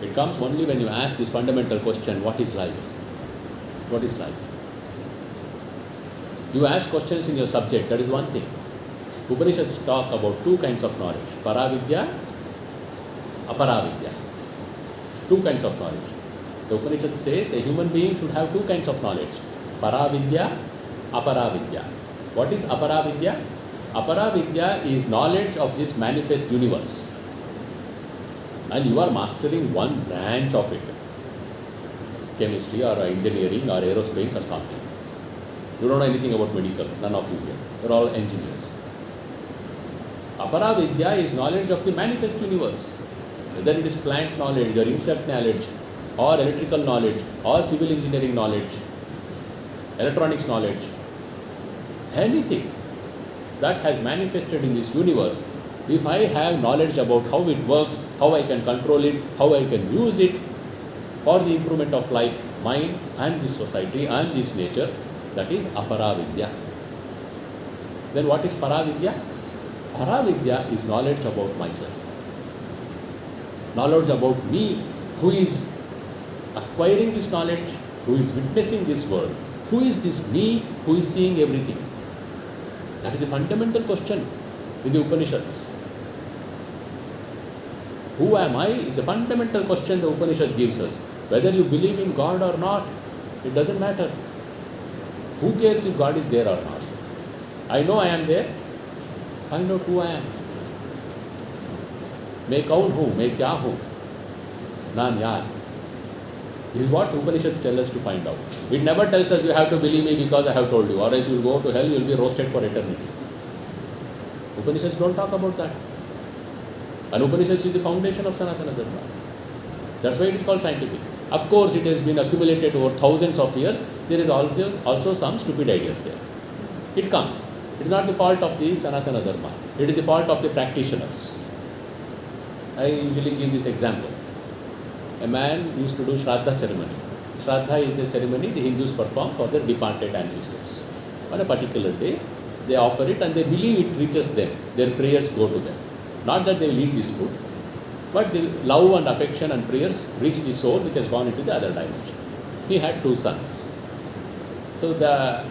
It comes only when you ask this fundamental question, what is life? What is life? You ask questions in your subject, that is one thing. Upanishads talk about two kinds of knowledge, Paravidya, Aparavidya. Two kinds of knowledge. The Upanishad says a human being should have two kinds of knowledge, Paravidya, Aparavidya. What is Aparavidya? Aparavidya is knowledge of this manifest universe. And you are mastering one branch of it. Chemistry or engineering or aerospace or something. You don't know anything about medical, none of you here. You are all engineers. Aparavidya is knowledge of the manifest universe. Whether it is plant knowledge or insect knowledge or electrical knowledge or civil engineering knowledge, electronics knowledge, anything that has manifested in this universe, if I have knowledge about how it works, how I can control it, how I can use it for the improvement of life, mine and this society and this nature, that is Aparavidya. Then what is Paravidya? Paravidya is knowledge about myself. Knowledge about me, who is acquiring this knowledge, who is witnessing this world. Who is this me who is seeing everything? That is the fundamental question in the Upanishads. Who am I is a fundamental question the Upanishad gives us. Whether you believe in God or not, it doesn't matter. Who cares if God is there or not? I know I am there. Find out who I am. मैं कौन हूँ, मैं क्या हूँ, नान यार. This is what Upanishads tell us to find out. It never tells us you have to believe me because I have told you, or else you will go to hell, you will be roasted for eternity. Upanishads don't talk about that. And Upanishads is the foundation of Sanatana Dharma. That's why it is called scientific. Of course, it has been accumulated over thousands of years. There is also some stupid ideas there. It comes. It is not the fault of the Sanatana Dharma. It is the fault of the practitioners. I usually give this example. A man used to do Shraddha ceremony. Shraddha is a ceremony the Hindus perform for their departed ancestors. On a particular day, they offer it and they believe it reaches them. Their prayers go to them. Not that they will eat this food, but the love and affection and prayers reach the soul which has gone into the other dimension. He had two sons. So the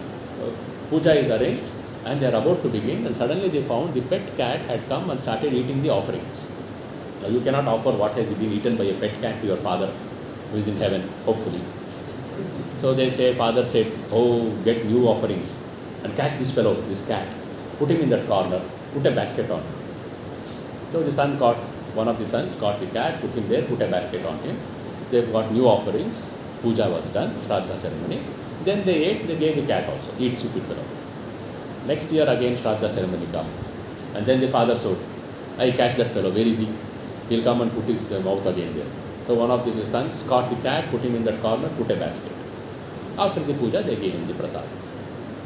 puja is arranged and they are about to begin, and suddenly they found the pet cat had come and started eating the offerings. Now you cannot offer what has been eaten by a pet cat to your father who is in heaven, hopefully. So they say, father said, oh, get new offerings and catch this fellow, this cat, put him in that corner, put a basket on him. So the son caught, one of the sons caught the cat, put him there, put a basket on him. They got new offerings, puja was done, Shraddha ceremony. Then they ate, they gave the cat also, eat stupid fellow. Next year again Shraddha ceremony come. And then the father said, I catch that fellow, where is he? He'll come and put his mouth again there. So one of the sons caught the cat, put him in that corner, put a basket. After the puja, they gave him the prasad.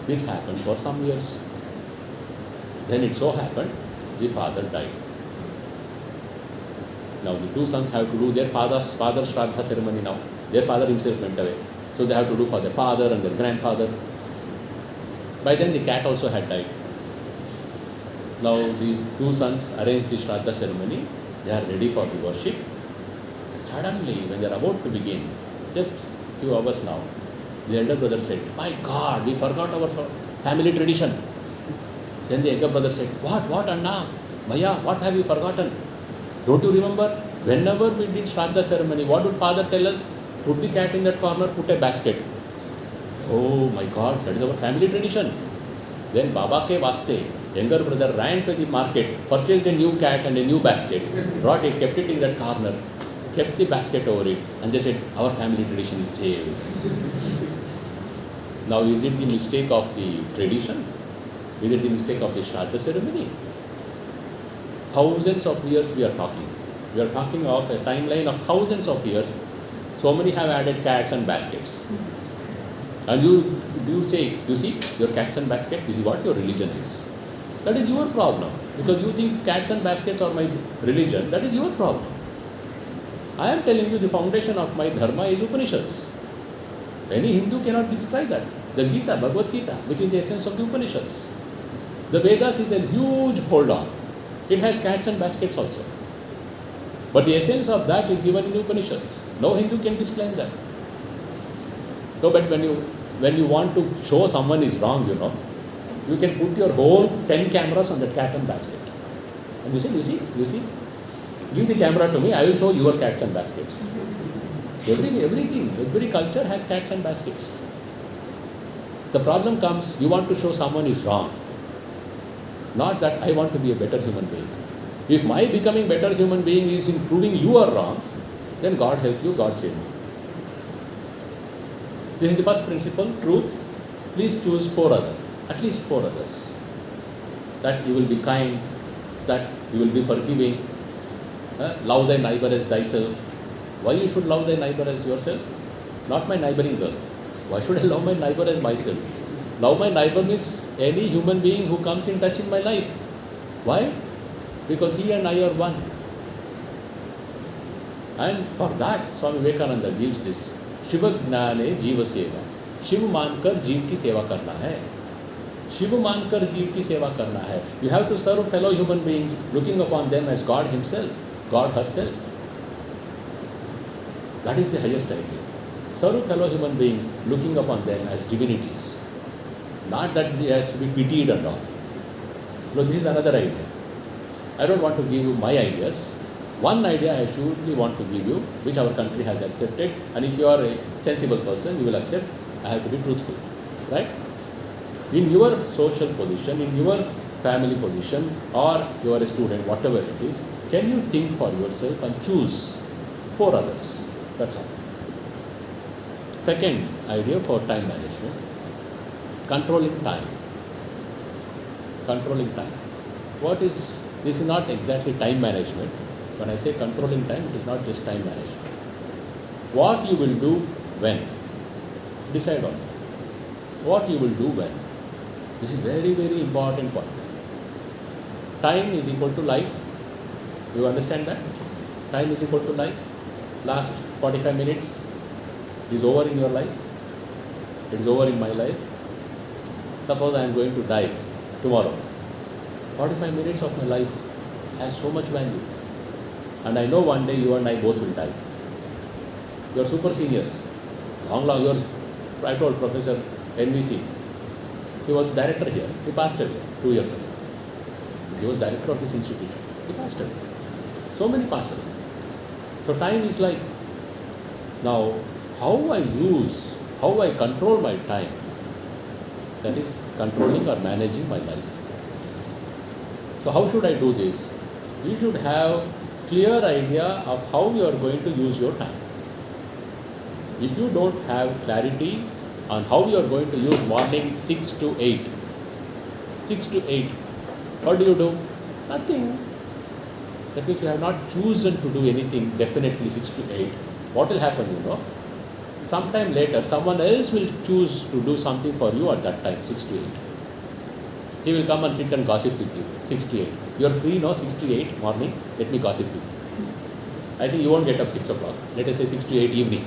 This happened for some years. Then it so happened, the father died. Now the two sons have to do their father's Shraddha ceremony now. Their father himself went away. So they have to do for their father and their grandfather. By then the cat also had died. Now the two sons arranged the Shraddha ceremony. They are ready for the worship. Suddenly, when they are about to begin, just few hours now, the elder brother said, my God, we forgot our family tradition. Then the younger brother said, what Anna? Maya, what have you forgotten? Don't you remember? Whenever we did Shraddha ceremony, what would father tell us? Put the cat in that corner, put a basket. Oh my God, that is our family tradition. Then Baba ke vaste, younger brother ran to the market, purchased a new cat and a new basket, brought it, kept it in that corner, kept the basket over it, and they said, our family tradition is saved. Now is it the mistake of the tradition? Is it the mistake of the Shraddha ceremony? Thousands of years we are talking. We are talking of a timeline of thousands of years. So many have added cats and baskets. And you say, you see, your cats and basket, this is what your religion is. That is your problem. Because you think cats and baskets are my religion, that is your problem. I am telling you the foundation of my dharma is Upanishads. Any Hindu cannot describe that. The Gita, Bhagavad Gita, which is the essence of the Upanishads. The Vedas is a huge hold on. It has cats and baskets also. But the essence of that is given in the Upanishads. No Hindu can disclaim that. So, but when you want to show someone is wrong, you can put your whole 10 cameras on that cat and basket. And you see, give the camera to me, I will show your cats and baskets. Everything, every culture has cats and baskets. The problem comes, you want to show someone is wrong. Not that I want to be a better human being. If my becoming better human being is in proving you are wrong, then God help you, God save you. This is the first principle, truth. Please choose 4 others, at least 4 others. That you will be kind, that you will be forgiving. Love thy neighbor as thyself. Why you should love thy neighbor as yourself? Not my neighboring girl. Why should I love my neighbor as myself? Love my neighbor means any human being who comes in touch in my life. Why? Because he and I are one. And for that, Swami Vivekananda gives this. Shiva Gnane Jiva Seva. Shiv मानकर जीव की सेवा करना है. शिव मानकर जीव की सेवा करना है. You have to serve fellow human beings, looking upon them as God Himself, God herself. That is the highest idea. Serve fellow human beings, looking upon them as divinities. Not that they have to be pitied and all. No, this is another idea. I don't want to give you my ideas. One idea I surely want to give you, which our country has accepted, and if you are a sensible person, you will accept. I have to be truthful, right? In your social position, in your family position, or you are a student, whatever it is, can you think for yourself and choose 4 others? That's all. Second idea for time management, controlling time. Controlling time. This is not exactly time management. When I say controlling time, it is not just time management. What you will do when? Decide on it. What you will do when? This is very, very important point. Time is equal to life. Do you understand that? Time is equal to life. Last 45 minutes is over in your life. It is over in my life. Suppose I am going to die tomorrow. 45 minutes of my life has so much value. And I know one day you and I both will die. You are super seniors. Long, I told Professor NVC, he was director here. He passed away 2 years ago. He was director of this institution. He passed away. So many passed away. So time is like, now how I control my time, that is controlling or managing my life. So how should I do this? You should have clear idea of how you are going to use your time. If you don't have clarity on how you are going to use morning 6 to 8, what do? Nothing. That means you have not chosen to do anything definitely 6 to 8. What will happen, Sometime later, someone else will choose to do something for you at that time, 6 to 8. He will come and sit and gossip with you, 6 to 8. You are free, 6 to 8 morning, let me gossip with you. I think you won't get up 6 o'clock. Let us say 6 to 8 evening.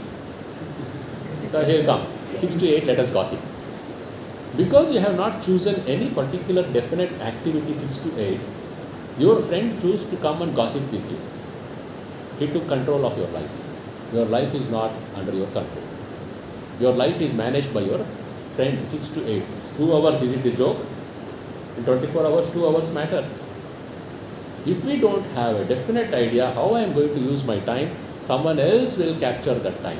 So here you come, 6 to 8, let us gossip. Because you have not chosen any particular definite activity 6 to 8, your friend chose to come and gossip with you. He took control of your life. Your life is not under your control. Your life is managed by your friend, 6 to 8. 2 hours, is it a joke? In 24 hours, 2 hours matter. If we don't have a definite idea how I am going to use my time, someone else will capture that time.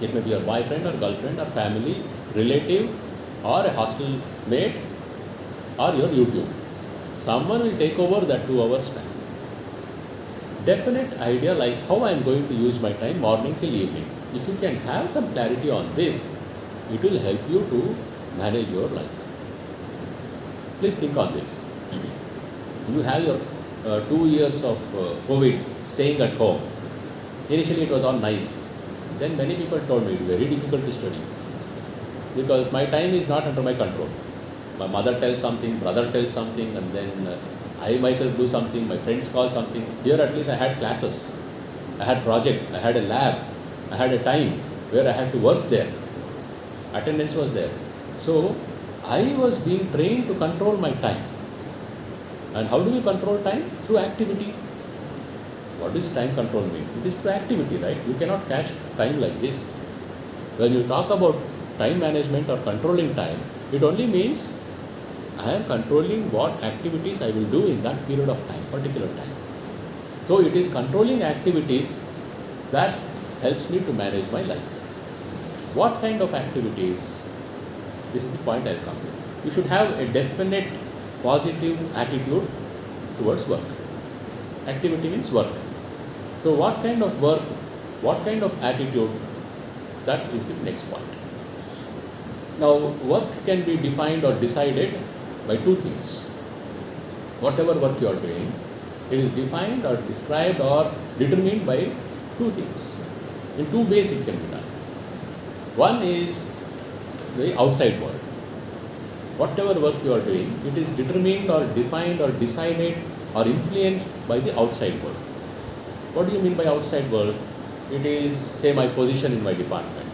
It may be your boyfriend or girlfriend or family, relative or a hostel mate or your YouTube. Someone will take over that 2 hours time. Definite idea like how I am going to use my time morning till evening. If you can have some clarity on this, it will help you to manage your life. Please think on this. You have your 2 years of COVID staying at home. Initially it was all nice. Then many people told me it is very difficult to study because my time is not under my control. My mother tells something, brother tells something, and then I myself do something, my friends call something. Here at least I had classes, I had project, I had a lab, I had a time where I had to work there. Attendance was there. So I was being trained to control my time. And how do you control time? Through activity. What does time control mean? It is through activity, right? You cannot catch time like this. When you talk about time management or controlling time, it only means I am controlling what activities I will do in that period of time, particular time. So it is controlling activities that helps me to manage my life. What kind of activities? This is the point I'll come to. You should have a definite positive attitude towards work. Activity means work. So what kind of work, what kind of attitude, that is the next point. Now work can be defined or decided by two things. Whatever work you are doing, it is defined or described or determined by two things. In two ways it can be done. One is the outside world. Whatever work you are doing, it is determined or defined or decided or influenced by the outside world. What do you mean by outside world? It is, say, my position in my department.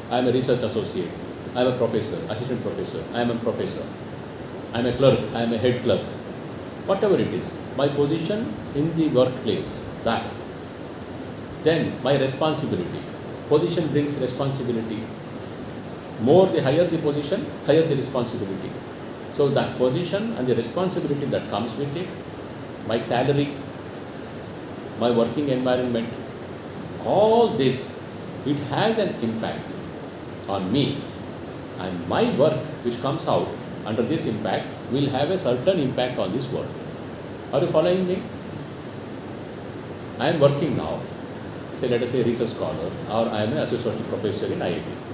I am a research associate. I am a professor, assistant professor. I am a professor. I am a clerk. I am a head clerk. Whatever it is, my position in the workplace, that. Then my responsibility. Position brings responsibility. More the higher the position, higher the responsibility. So that position and the responsibility that comes with it, my salary, my working environment, all this, it has an impact on me, and my work which comes out under this impact will have a certain impact on this world. Are you following me? I am working now, say let us say research scholar, or I am an associate professor in IIT.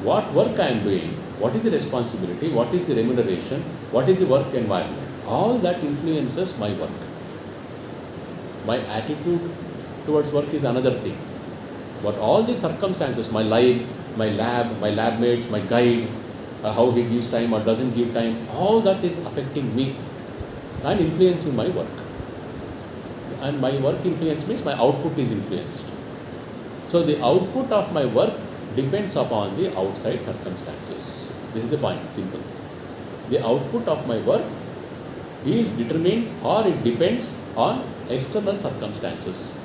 What work I am doing, what is the responsibility, what is the remuneration, what is the work environment, all that influences my work. My attitude towards work is another thing. But all the circumstances, my life, my lab mates, my guide, how he gives time or doesn't give time, all that is affecting me and influencing my work. And my work influence means my output is influenced. So the output of my work depends upon the outside circumstances. This is the point, simple. The output of my work is determined or it depends on external circumstances,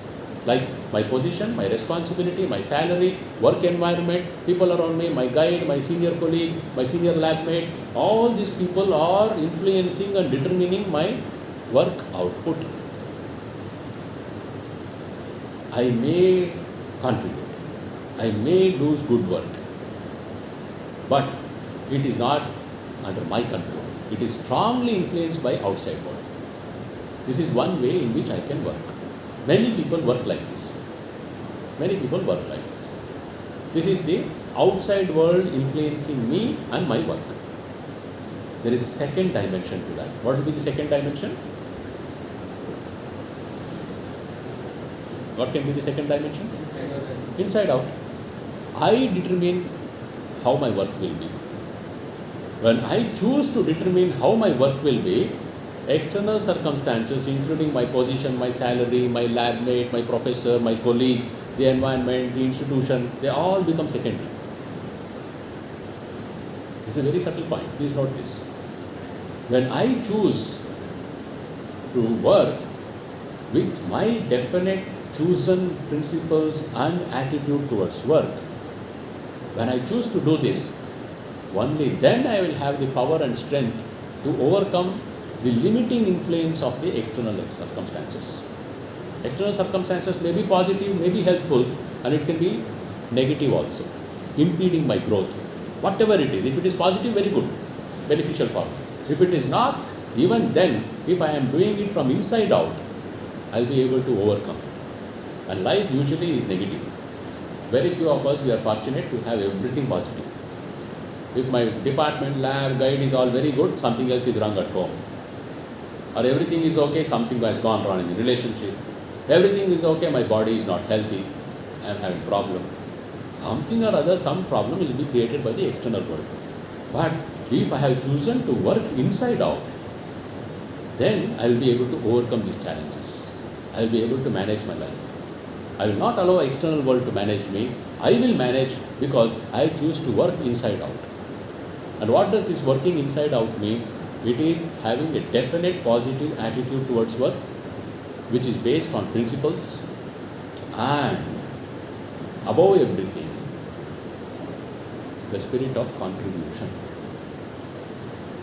like my position, my responsibility, my salary, work environment, people around me, my guide, my senior colleague, my senior lab mate. All these people are influencing and determining my work output. I may contribute, I may lose good work, but it is not under my control. It is strongly influenced by outside world. This is one way in which I can work. Many people work like this. Many people work like this. This is the outside world influencing me and my work. There is a second dimension to that. What will be the second dimension? What can be the second dimension? Inside out. I determine how my work will be. When I choose to determine how my work will be, external circumstances, including my position, my salary, my lab mate, my professor, my colleague, the environment, the institution, they all become secondary. This is a very subtle point. Please note this. When I choose to work with my definite chosen principles and attitude towards work, when I choose to do this, only then I will have the power and strength to overcome the limiting influence of the external circumstances. External circumstances may be positive, may be helpful, and it can be negative also, impeding my growth. Whatever it is, if it is positive, very good, beneficial for me. If it is not, even then, if I am doing it from inside out, I will be able to overcome. And life usually is negative. Very few of us, we are fortunate to have everything positive. If my department, lab, guide is all very good, something else is wrong at home. Or everything is okay, something has gone wrong in the relationship. Everything is okay, my body is not healthy, I am having problem. Something or other, some problem will be created by the external world. But if I have chosen to work inside out, then I will be able to overcome these challenges. I will be able to manage my life. I will not allow external world to manage me. I will manage because I choose to work inside out. And what does this working inside out mean? It is having a definite positive attitude towards work, which is based on principles, and above everything, the spirit of contribution.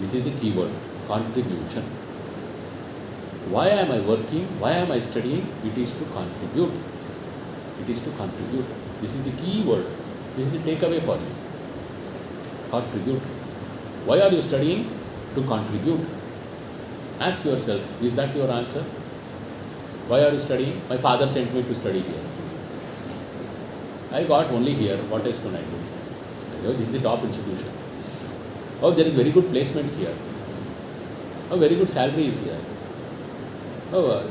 This is the key word, contribution. Why am I working? Why am I studying? It is to contribute. It is to contribute. This is the key word. This is the takeaway for you. Contribute. Why are you studying? To contribute. Ask yourself, is that your answer? Why are you studying? My father sent me to study here. I got only here. What else can I do? This is the top institution. Oh, there is very good placements here. Oh, very good salary is here. Oh,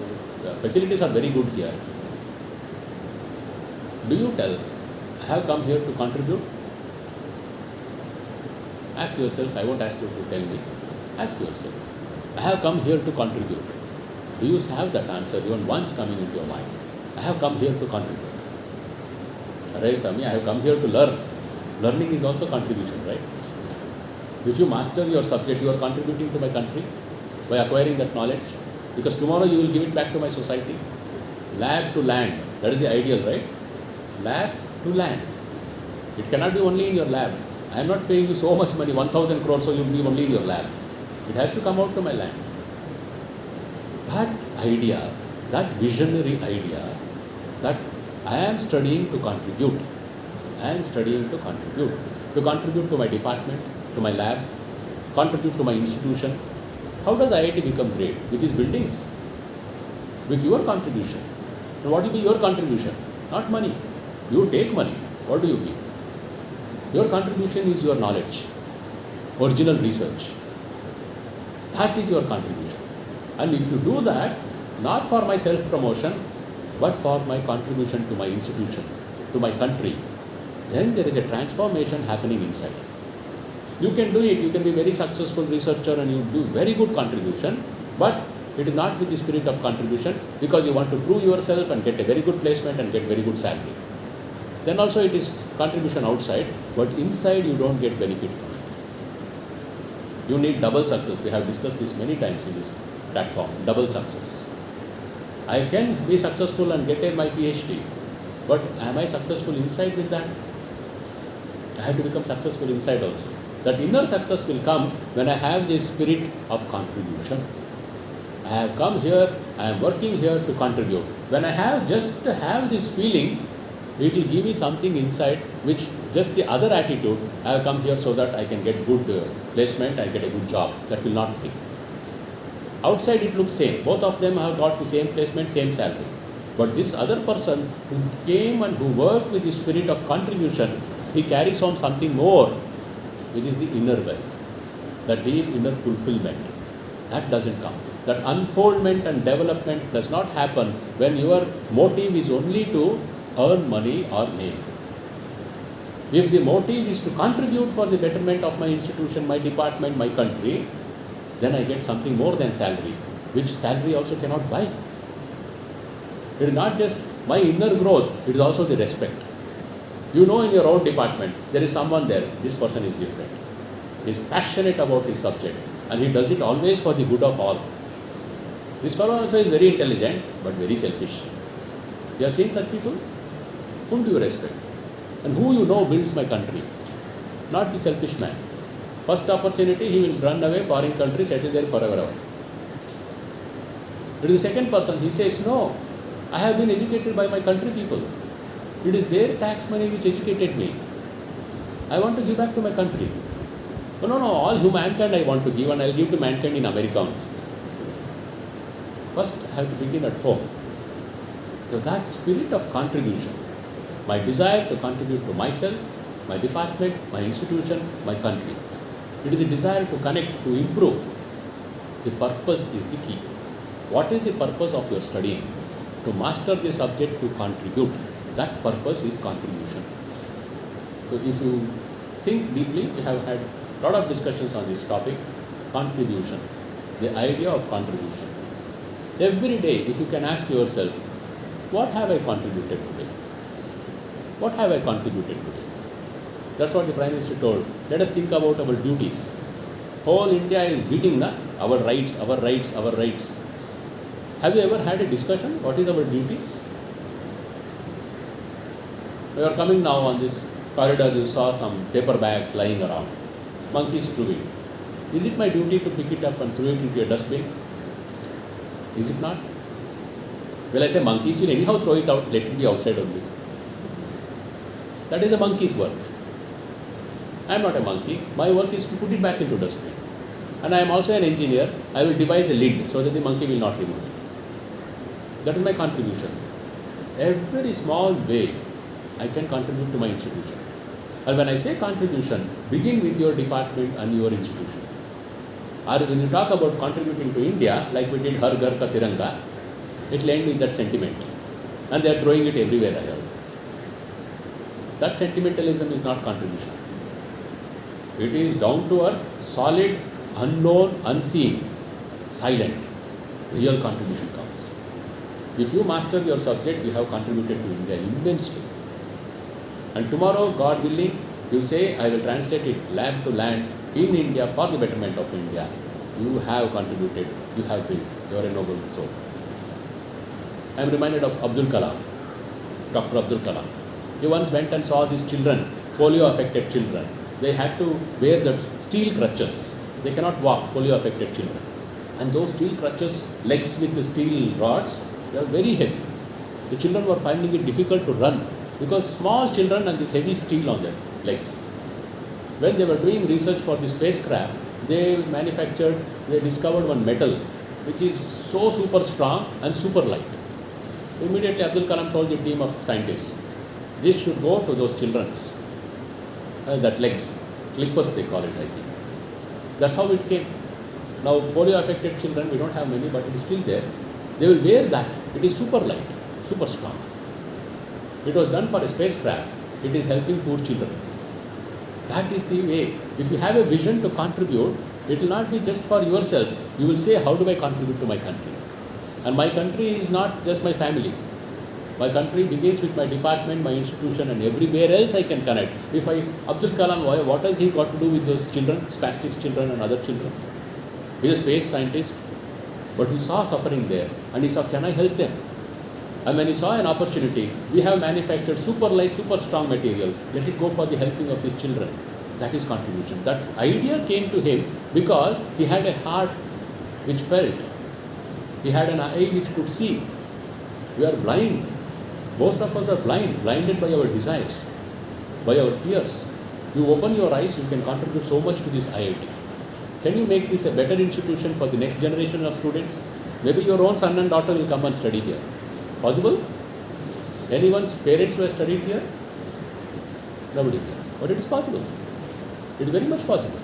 the facilities are very good here. Do you tell, I have come here to contribute? Ask yourself, I won't ask you to tell me. Ask yourself, I have come here to contribute. Do you have that answer even once coming into your mind? I have come here to contribute. Right, Swami, I have come here to learn. Learning is also contribution, right? If you master your subject, you are contributing to my country by acquiring that knowledge. Because tomorrow you will give it back to my society. Lab to land. That is the ideal, right? Lab to land. It cannot be only in your lab. I am not paying you so much money, 1,000 crores, so you will be only in your lab. It has to come out to my land. That idea, that visionary idea, that I am studying to contribute. I am studying to contribute. To contribute to my department, to my lab, contribute to my institution. How does IIT become great? With these buildings. With your contribution. And what will be your contribution? Not money. You take money. What do you give? Your contribution is your knowledge, original research. That is your contribution. And if you do that, not for my self-promotion, but for my contribution to my institution, to my country, then there is a transformation happening inside. You can do it, you can be very successful researcher and you do very good contribution, but it is not with the spirit of contribution because you want to prove yourself and get a very good placement and get very good salary. Then also it is contribution outside, but inside you don't get benefit from it. You need double success. We have discussed this many times in this platform, double success. I can be successful and get my PhD, but am I successful inside with that? I have to become successful inside also. That inner success will come when I have this spirit of contribution. I have come here, I am working here to contribute. When I have just have this feeling, it will give me something inside which just the other attitude, I have come here so that I can get good placement, I get a good job. That will not be. Outside it looks same. Both of them have got the same placement, same salary. But this other person who came and who worked with the spirit of contribution, he carries home something more, which is the inner wealth, the deep inner fulfillment. That doesn't come. That unfoldment and development does not happen when your motive is only to earn money or name. If the motive is to contribute for the betterment of my institution, my department, my country, then I get something more than salary, which salary also cannot buy. It is not just my inner growth, it is also the respect. You know in your own department, there is someone there, this person is different. He is passionate about his subject and he does it always for the good of all. This fellow also is very intelligent but very selfish. You have seen such people? Whom do you respect? And who you know builds my country? Not the selfish man. First opportunity, he will run away, foreign country, settle there forever. It is the second person, he says, no, I have been educated by my country people. It is their tax money which educated me. I want to give back to my country. No, all humankind I want to give and I will give to mankind in America. First, I have to begin at home. So that spirit of contribution, my desire to contribute to myself, my department, my institution, my country. It is a desire to connect, to improve. The purpose is the key. What is the purpose of your studying? To master the subject, to contribute. That purpose is contribution. So if you think deeply, we have had a lot of discussions on this topic, contribution, the idea of contribution. Every day, if you can ask yourself, what have I contributed today? What have I contributed today? That's what the Prime Minister told. Let us think about our duties. Whole India is beating our rights, our rights, our rights. Have you ever had a discussion? What is our duties? We are coming now on this corridor, you saw some paper bags lying around. Monkeys threw it. Is it my duty to pick it up and throw it into a dustbin? Is it not? Well, I say monkeys will anyhow throw it out, let it be outside only. That is a monkey's work. I am not a monkey. My work is to put it back into dustbin. And I am also an engineer. I will devise a lid so that the monkey will not remove it. That is my contribution. Every small way I can contribute to my institution. And when I say contribution, begin with your department and your institution. Or when you talk about contributing to India, like we did Har Ghar Ka Tiranga, it will end with that sentiment. And they are throwing it everywhere I heard. That sentimentalism is not contribution. It is down to earth, solid, unknown, unseen, silent. Real contribution comes. If you master your subject, you have contributed to India immensely. And tomorrow, God willing, you say, I will translate it land to land in India for the betterment of India. You have contributed, you have been, you are a noble soul. I am reminded of Abdul Kalam, Dr. Abdul Kalam. He once went and saw these children, polio-affected children. They had to wear that steel crutches. They cannot walk, polio-affected children. And those steel crutches, legs with the steel rods, they are very heavy. The children were finding it difficult to run because small children and this heavy steel on their legs. When they were doing research for the spacecraft, they discovered one metal which is so super strong and super light. Immediately Abdul Kalam told the team of scientists, this should go to those children's, that legs, clippers they call it, I think. That's how it came. Now polio affected children, we don't have many, but it is still there. They will wear that. It is super light, super strong. It was done for a spacecraft. It is helping poor children. That is the way. If you have a vision to contribute, it will not be just for yourself. You will say, how do I contribute to my country? And my country is not just my family. My country begins with my department, my institution, and everywhere else I can connect. Abdul Kalam, what has he got to do with those children, spastic children and other children? He is a space scientist, but he saw suffering there and he saw, can I help them? And when he saw an opportunity, we have manufactured super light, super strong material. Let it go for the helping of these children. That is contribution. That idea came to him because he had a heart which felt. He had an eye which could see. We are blind. Most of us are blinded by our desires, by our fears. You open your eyes, you can contribute so much to this IIT. Can you make this a better institution for the next generation of students? Maybe your own son and daughter will come and study here. Possible? Anyone's parents who have studied here? Nobody here. But it is possible. It is very much possible.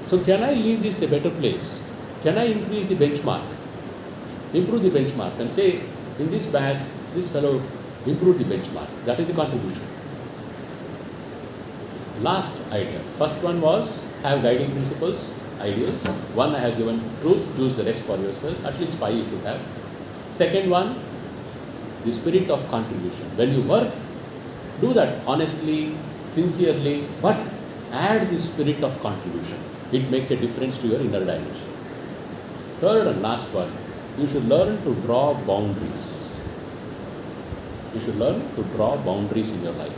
So can I leave this a better place? Can I increase the benchmark? Improve the benchmark and say, in this batch, this fellow improved the benchmark. That is a contribution. Last idea. First one was have guiding principles, ideals. One I have given truth, choose the rest for yourself. At least 5 you should have. Second one, the spirit of contribution. When you work, do that honestly, sincerely, but add the spirit of contribution. It makes a difference to your inner dimension. Third and last one, you should learn to draw boundaries. You should learn to draw boundaries in your life.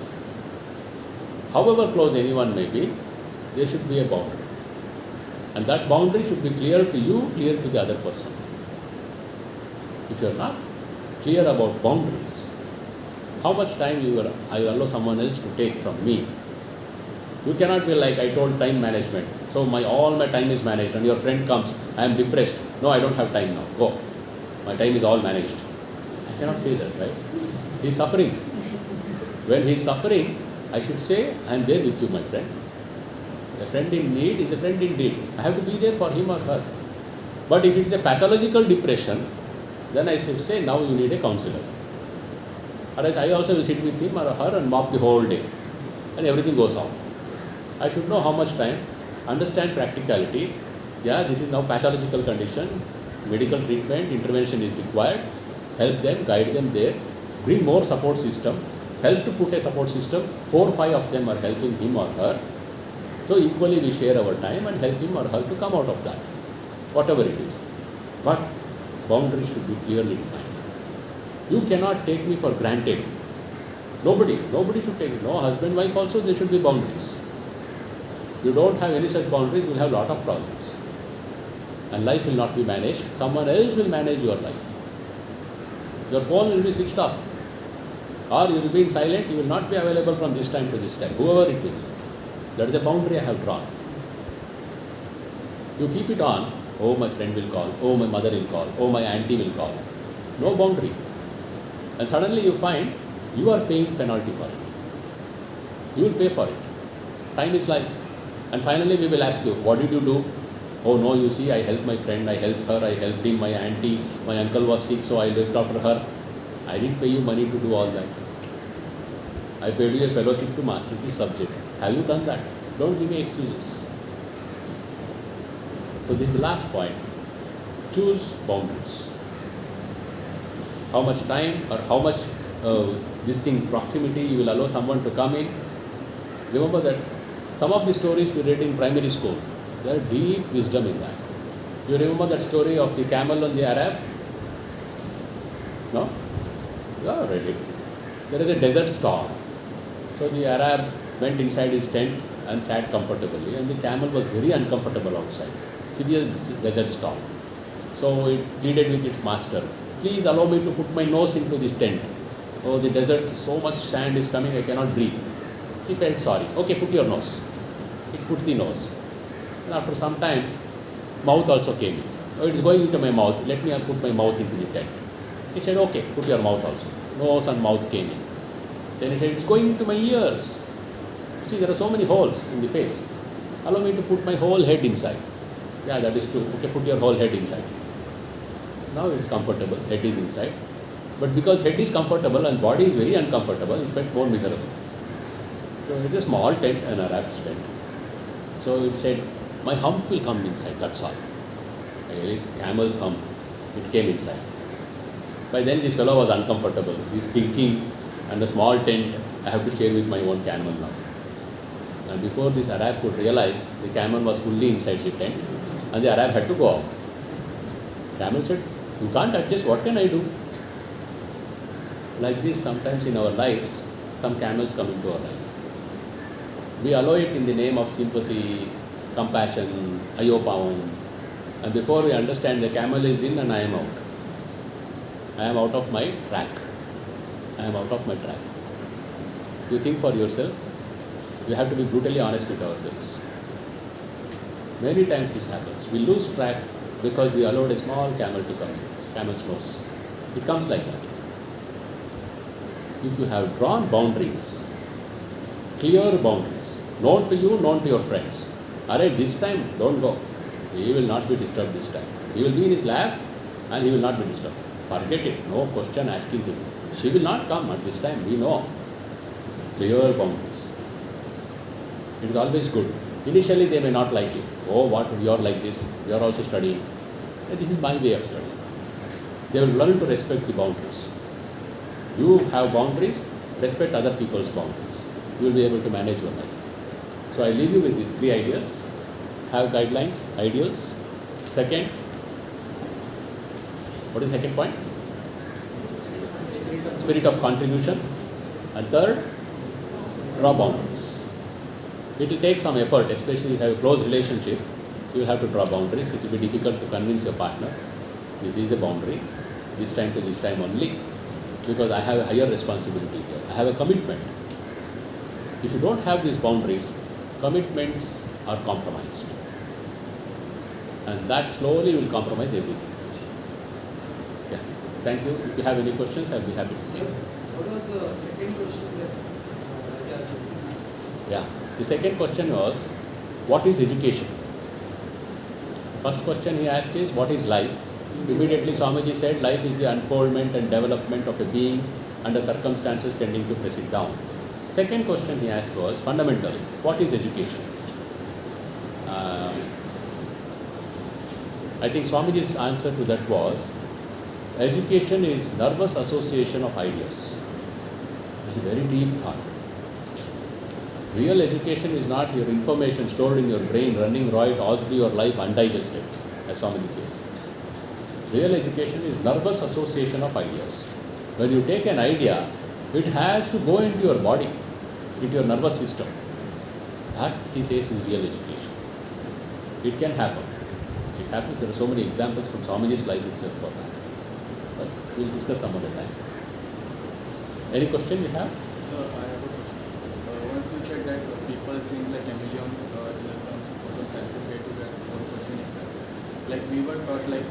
However close anyone may be, there should be a boundary. And that boundary should be clear to you, clear to the other person. If you are not clear about boundaries, how much time I will allow someone else to take from me? You cannot be like, I told time management. So all my time is managed and your friend comes, I am depressed. No, I don't have time now. Go. My time is all managed. I cannot say that, right? He is suffering. When he is suffering, I should say, I am there with you, my friend. A friend in need is a friend indeed. I have to be there for him or her. But if it is a pathological depression, then I should say, now you need a counselor. Otherwise, I also will sit with him or her and mop the whole day. And everything goes on. I should know how much time, understand practicality. Yeah, this is now pathological condition, medical treatment, intervention is required. Help them, guide them there, bring more support system. help to put a support system. 4 or 5 of them are helping him or her. So equally we share our time and help him or her to come out of that, whatever it is. But boundaries should be clearly defined. You cannot take me for granted. Nobody should take it. No husband, wife also, there should be boundaries. You don't have any such boundaries, you will have a lot of problems. And life will not be managed. Someone else will manage your life. Your phone will be switched off. Or you will be in silent, you will not be available from this time to this time, whoever it is. That is a boundary I have drawn. You keep it on, oh my friend will call, oh my mother will call, oh my auntie will call. No boundary. And suddenly you find you are paying penalty for it. You will pay for it. Time is life. And finally we will ask you, what did you do? Oh no, you see, I helped my friend, I helped her, I helped him, my auntie, my uncle was sick, so I looked after her. I didn't pay you money to do all that. I paid you a fellowship to master this subject. Have you done that? Don't give me excuses. So this is the last point. Choose boundaries. How much time or how much proximity you will allow someone to come in. Remember that some of the stories we read in primary school, there is deep wisdom in that. You remember that story of the camel and the Arab? No? You have read it. There is a desert storm. So the Arab went inside his tent and sat comfortably, and the camel was very uncomfortable outside. Severe desert storm. So it pleaded with its master, please allow me to put my nose into this tent. Oh, the desert, so much sand is coming, I cannot breathe. He felt sorry. Okay, put your nose. He put the nose. And after some time, mouth also came in. Oh, it is going into my mouth. Let me put my mouth into the tent. He said, okay, put your mouth also. Nose and mouth came in. Then he said, it's going into my ears. See, there are so many holes in the face. Allow me to put my whole head inside. Yeah, that is true. Okay, put your whole head inside. Now it's comfortable, head is inside. But because head is comfortable and body is very uncomfortable, it felt more miserable. So it's a small tent, an Arab's tent. So it said, my hump will come inside, that's all. Really, camel's hump, it came inside. By then this fellow was uncomfortable. He's thinking, and a small tent, I have to share with my own camel now. And before this Arab could realize, the camel was fully inside the tent, and the Arab had to go out. Camel said, you can't adjust, what can I do? Like this, sometimes in our lives, some camels come into our life. We allow it in the name of sympathy, compassion, ayopavum, and before we understand, the camel is in and I am out. I am out of my track. I am out of my track. You think for yourself. We have to be brutally honest with ourselves. Many times this happens. We lose track because we allowed a small camel to come in, camel's nose. It comes like that. If you have drawn boundaries, clear boundaries, known to you, known to your friends. Alright, this time don't go. He will not be disturbed this time. He will be in his lab and he will not be disturbed. Forget it. No question asking him. She will not come at this time. We know. Clear boundaries. It is always good. Initially they may not like it. Oh, what, you are like this. You are also studying. This is my way of studying. They will learn to respect the boundaries. You have boundaries, respect other people's boundaries. You will be able to manage your life. So I leave you with these 3 ideas. Have guidelines, ideals. Second, what is the second point? Spirit of contribution. And third, draw boundaries. It will take some effort, especially if you have a close relationship. You will have to draw boundaries. It will be difficult to convince your partner. This is a boundary. This time to this time only. Because I have a higher responsibility here. I have a commitment. If you don't have these boundaries, commitments are compromised. And that slowly will compromise everything. Yeah. Thank you. If you have any questions, I'll be happy to see. What was the second question that Raja asked? Yeah. The second question was, what is education? First question he asked is, what is life? Immediately Swamiji said, life is the unfoldment and development of a being under circumstances tending to press it down. Second question he asked was, fundamentally, what is education? I think Swamiji's answer to that was, education is nervous association of ideas. It's a very deep thought. Real education is not your information stored in your brain, running right all through your life undigested, as Swamiji says. Real education is nervous association of ideas. When you take an idea, it has to go into your body, into your nervous system. That, he says, is real education. It can happen. It happens. There are so many examples from Swamiji's life itself for that. But we'll discuss some other time. Any question you have? I have a question. Once you said that people think like chameleon in terms of circumstances, way to get one question is that. Like we were taught like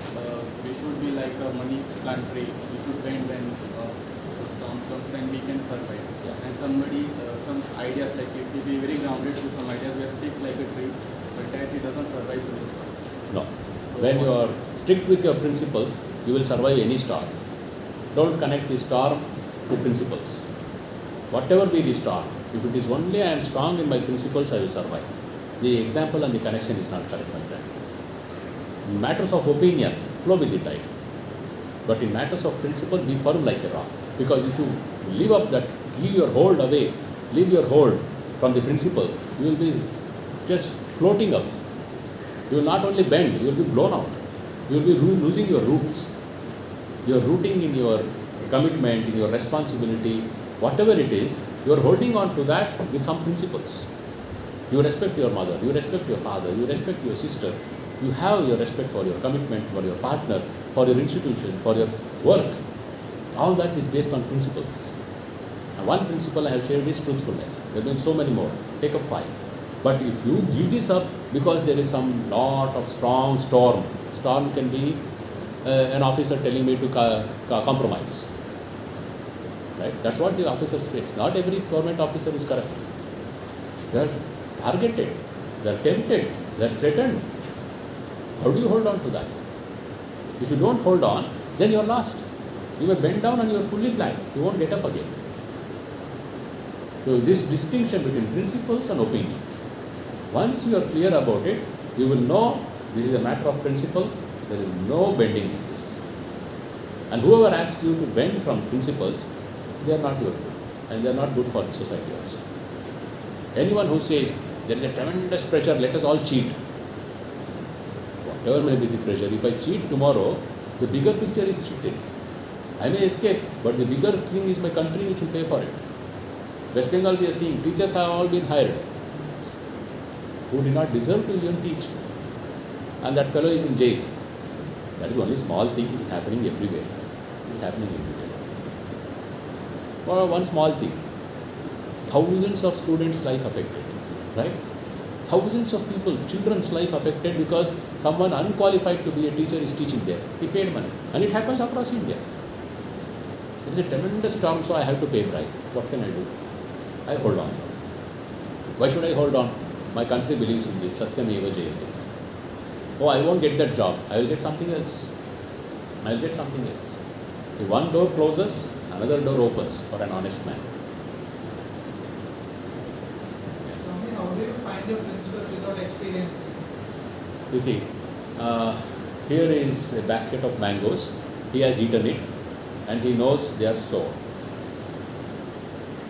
we should be like a money country, we should bend when the storm comes, then we can survive. Yeah. And somebody, some ideas like if we be very grounded to some ideas, we are stick like a tree, but that it doesn't survive in the storm. No. When you are strict with your principle, you will survive any storm. Don't connect the storm to principles. Whatever be the storm, if it is only I am strong in my principles, I will survive. The example and the connection is not correct, my friend. In matters of opinion, flow with the tide. But in matters of principle, be firm like a rock. Because if you leave up that, give your hold away, leave your hold from the principle, you will be just floating up. You will not only bend, you will be blown out. You will be losing your roots. You are rooting in your commitment, in your responsibility, whatever it is, you are holding on to that with some principles. You respect your mother, you respect your father, you respect your sister, you have your respect for your commitment, for your partner, for your institution, for your work. All that is based on principles. And one principle I have shared is truthfulness. There have been so many more. Take up 5. But if you give this up because there is some lot of strong storm can be an officer telling me to compromise. Right? That's what the officers face. Not every government officer is correct. They are targeted, they are tempted, they are threatened. How do you hold on to that? If you don't hold on, then you are lost. You may bend down and you are fully flat. You won't get up again. So this distinction between principles and opinion. Once you are clear about it, you will know this is a matter of principle. There is no bending in this. And whoever asks you to bend from principles, they are not your good. And they are not good for the society also. Anyone who says, there is a tremendous pressure, let us all cheat. Whatever may be the pressure, if I cheat tomorrow, the bigger picture is cheated. I may escape, but the bigger thing is my country which will pay for it. West Bengal we are seeing, teachers have all been hired who did not deserve to even teach. And that fellow is in jail. That is only small thing, it is happening everywhere. It is happening everywhere. For one small thing, thousands of students' life affected, right? Thousands of people, children's life affected because someone unqualified to be a teacher is teaching there. He paid money. And it happens across India. It is a tremendous storm, so I have to pay bribe. What can I do? I hold on. Why should I hold on? My country believes in this, Satyam Eva Jayate. Oh, I won't get that job. I will get something else. I will get something else. If one door closes, another door opens for an honest man. Swami, how do you find your principles without experiencing? You see, here is a basket of mangoes. He has eaten it and he knows they are sour.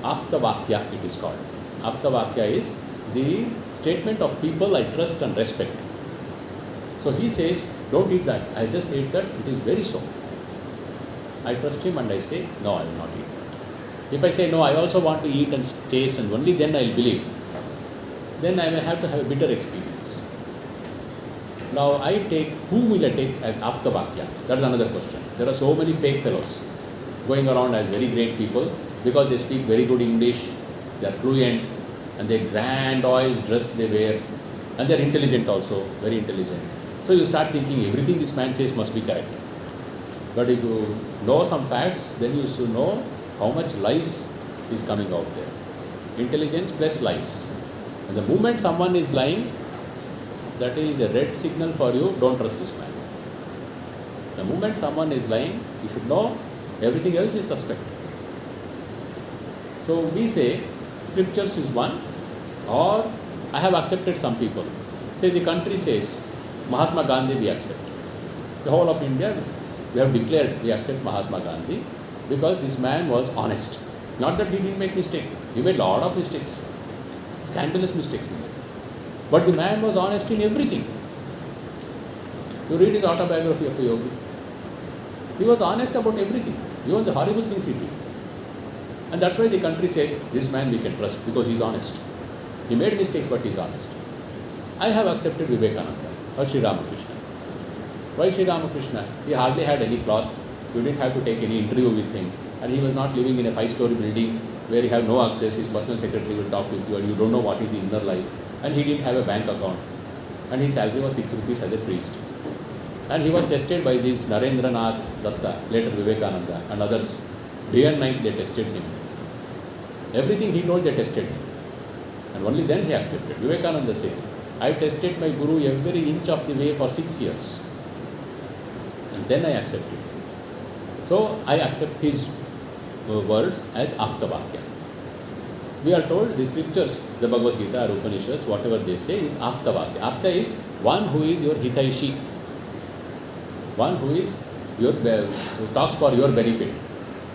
Apta Vakya it is called. Apta Vakya is the statement of people I trust and respect. So he says, don't eat that. I just ate that. It is very sour. I trust him and I say, no, I will not eat that. If I say, no, I also want to eat and taste and only then I will believe, then I may have to have a bitter experience. Now who will I take as Apta Vakya? That is another question. There are so many fake fellows going around as very great people because they speak very good English, they are fluent, and they grandiose dress they wear, and they are intelligent also, very intelligent. So you start thinking everything this man says must be correct. But if you know some facts, then you should know how much lies is coming out there. Intelligence plus lies. And the moment someone is lying, that is a red signal for you, don't trust this man. The moment someone is lying, you should know everything else is suspect. So we say, scriptures is one, or I have accepted some people. Say the country says, Mahatma Gandhi we accept. The whole of India, we have declared we accept Mahatma Gandhi because this man was honest. Not that he didn't make mistakes. He made a lot of mistakes. Scandalous mistakes. But the man was honest in everything. You read his autobiography of a yogi. He was honest about everything. Even the horrible things he did. And that's why the country says, this man we can trust because he's honest. He made mistakes but he's honest. I have accepted Vivekananda or Sri Ramakrishna. Why Sri Ramakrishna? He hardly had any cloth. You didn't have to take any interview with him. And he was not living in a 5-story building where you have no access. His personal secretary will talk with you and you don't know what is the inner life. And he didn't have a bank account. And his salary was 6 rupees as a priest. And he was tested by these Narendranath Datta, later Vivekananda and others. Day and night they tested him. Everything he told, they tested him. And only then he accepted. Vivekananda says, I tested my Guru every inch of the way for 6 years. And then I accepted. So I accept his words as Aptavakya. We are told the scriptures, the Bhagavad Gita or Upanishads, whatever they say is Aptavakya. Apta is one who is your Hitaishi. One who is your, who talks for your benefit.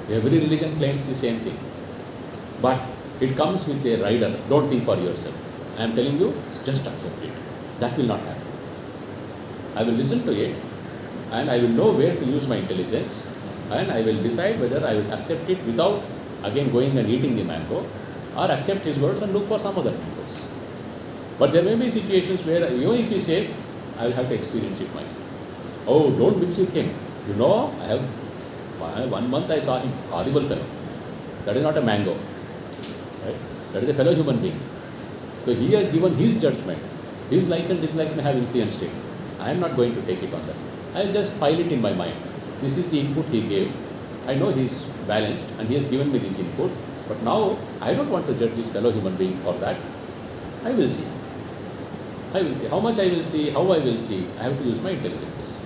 Every religion claims the same thing. But it comes with a rider. Don't think for yourself. I am telling you, just accept it. That will not happen. I will listen to it and I will know where to use my intelligence and I will decide whether I will accept it without again going and eating the mango or accept his words and look for some other mangoes. But there may be situations where even if he says, I will have to experience it myself. Oh, don't mix with him. You know, I have 1 month I saw him, horrible fellow. That is not a mango. Right? That is a fellow human being. So he has given his judgment. His likes and dislikes may have influenced him. I am not going to take it on that. I will just file it in my mind. This is the input he gave. I know he is balanced and he has given me this input. But now I don't want to judge this fellow human being for that. I will see. I will see. How much I will see, how I will see. I have to use my intelligence.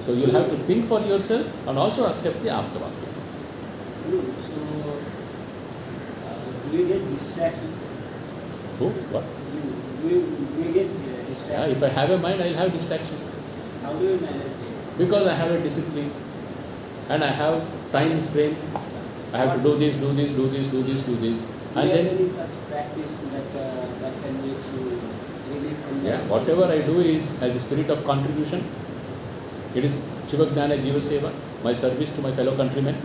So you will have to think for yourself and also accept the Aptavakya. So, do you get distraction? Who? What? Do you get distraction? Yeah, if I have a mind, I will have distraction. How do you manage it? Because I have a discipline and I have time frame. I have to do this, do this, do this, do this, do this. Do And you have then, any such practice that can make you relief from yeah, that? whatever I do is as a spirit of contribution. It is Shiva Jnana Jiva Seva, my service to my fellow countrymen.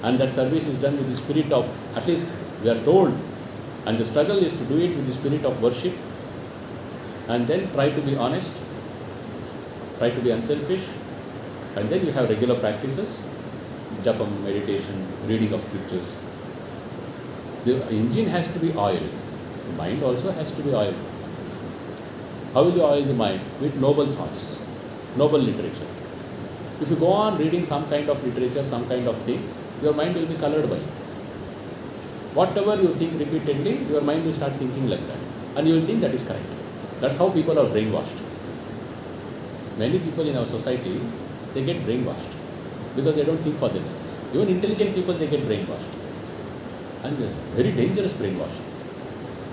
And that service is done with the spirit of, at least we are told, and the struggle is to do it with the spirit of worship. And then try to be honest, try to be unselfish. And then you have regular practices, japam, meditation, reading of scriptures. The engine has to be oiled. The mind also has to be oiled. How will you oil the mind? With noble thoughts, noble literature. If you go on reading some kind of literature, some kind of things, your mind will be colored by it. Whatever you think repeatedly, your mind will start thinking like that. And you will think that is correct. That's how people are brainwashed. Many people in our society, they get brainwashed because they don't think for themselves. Even intelligent people, they get brainwashed. And very dangerous brainwashing.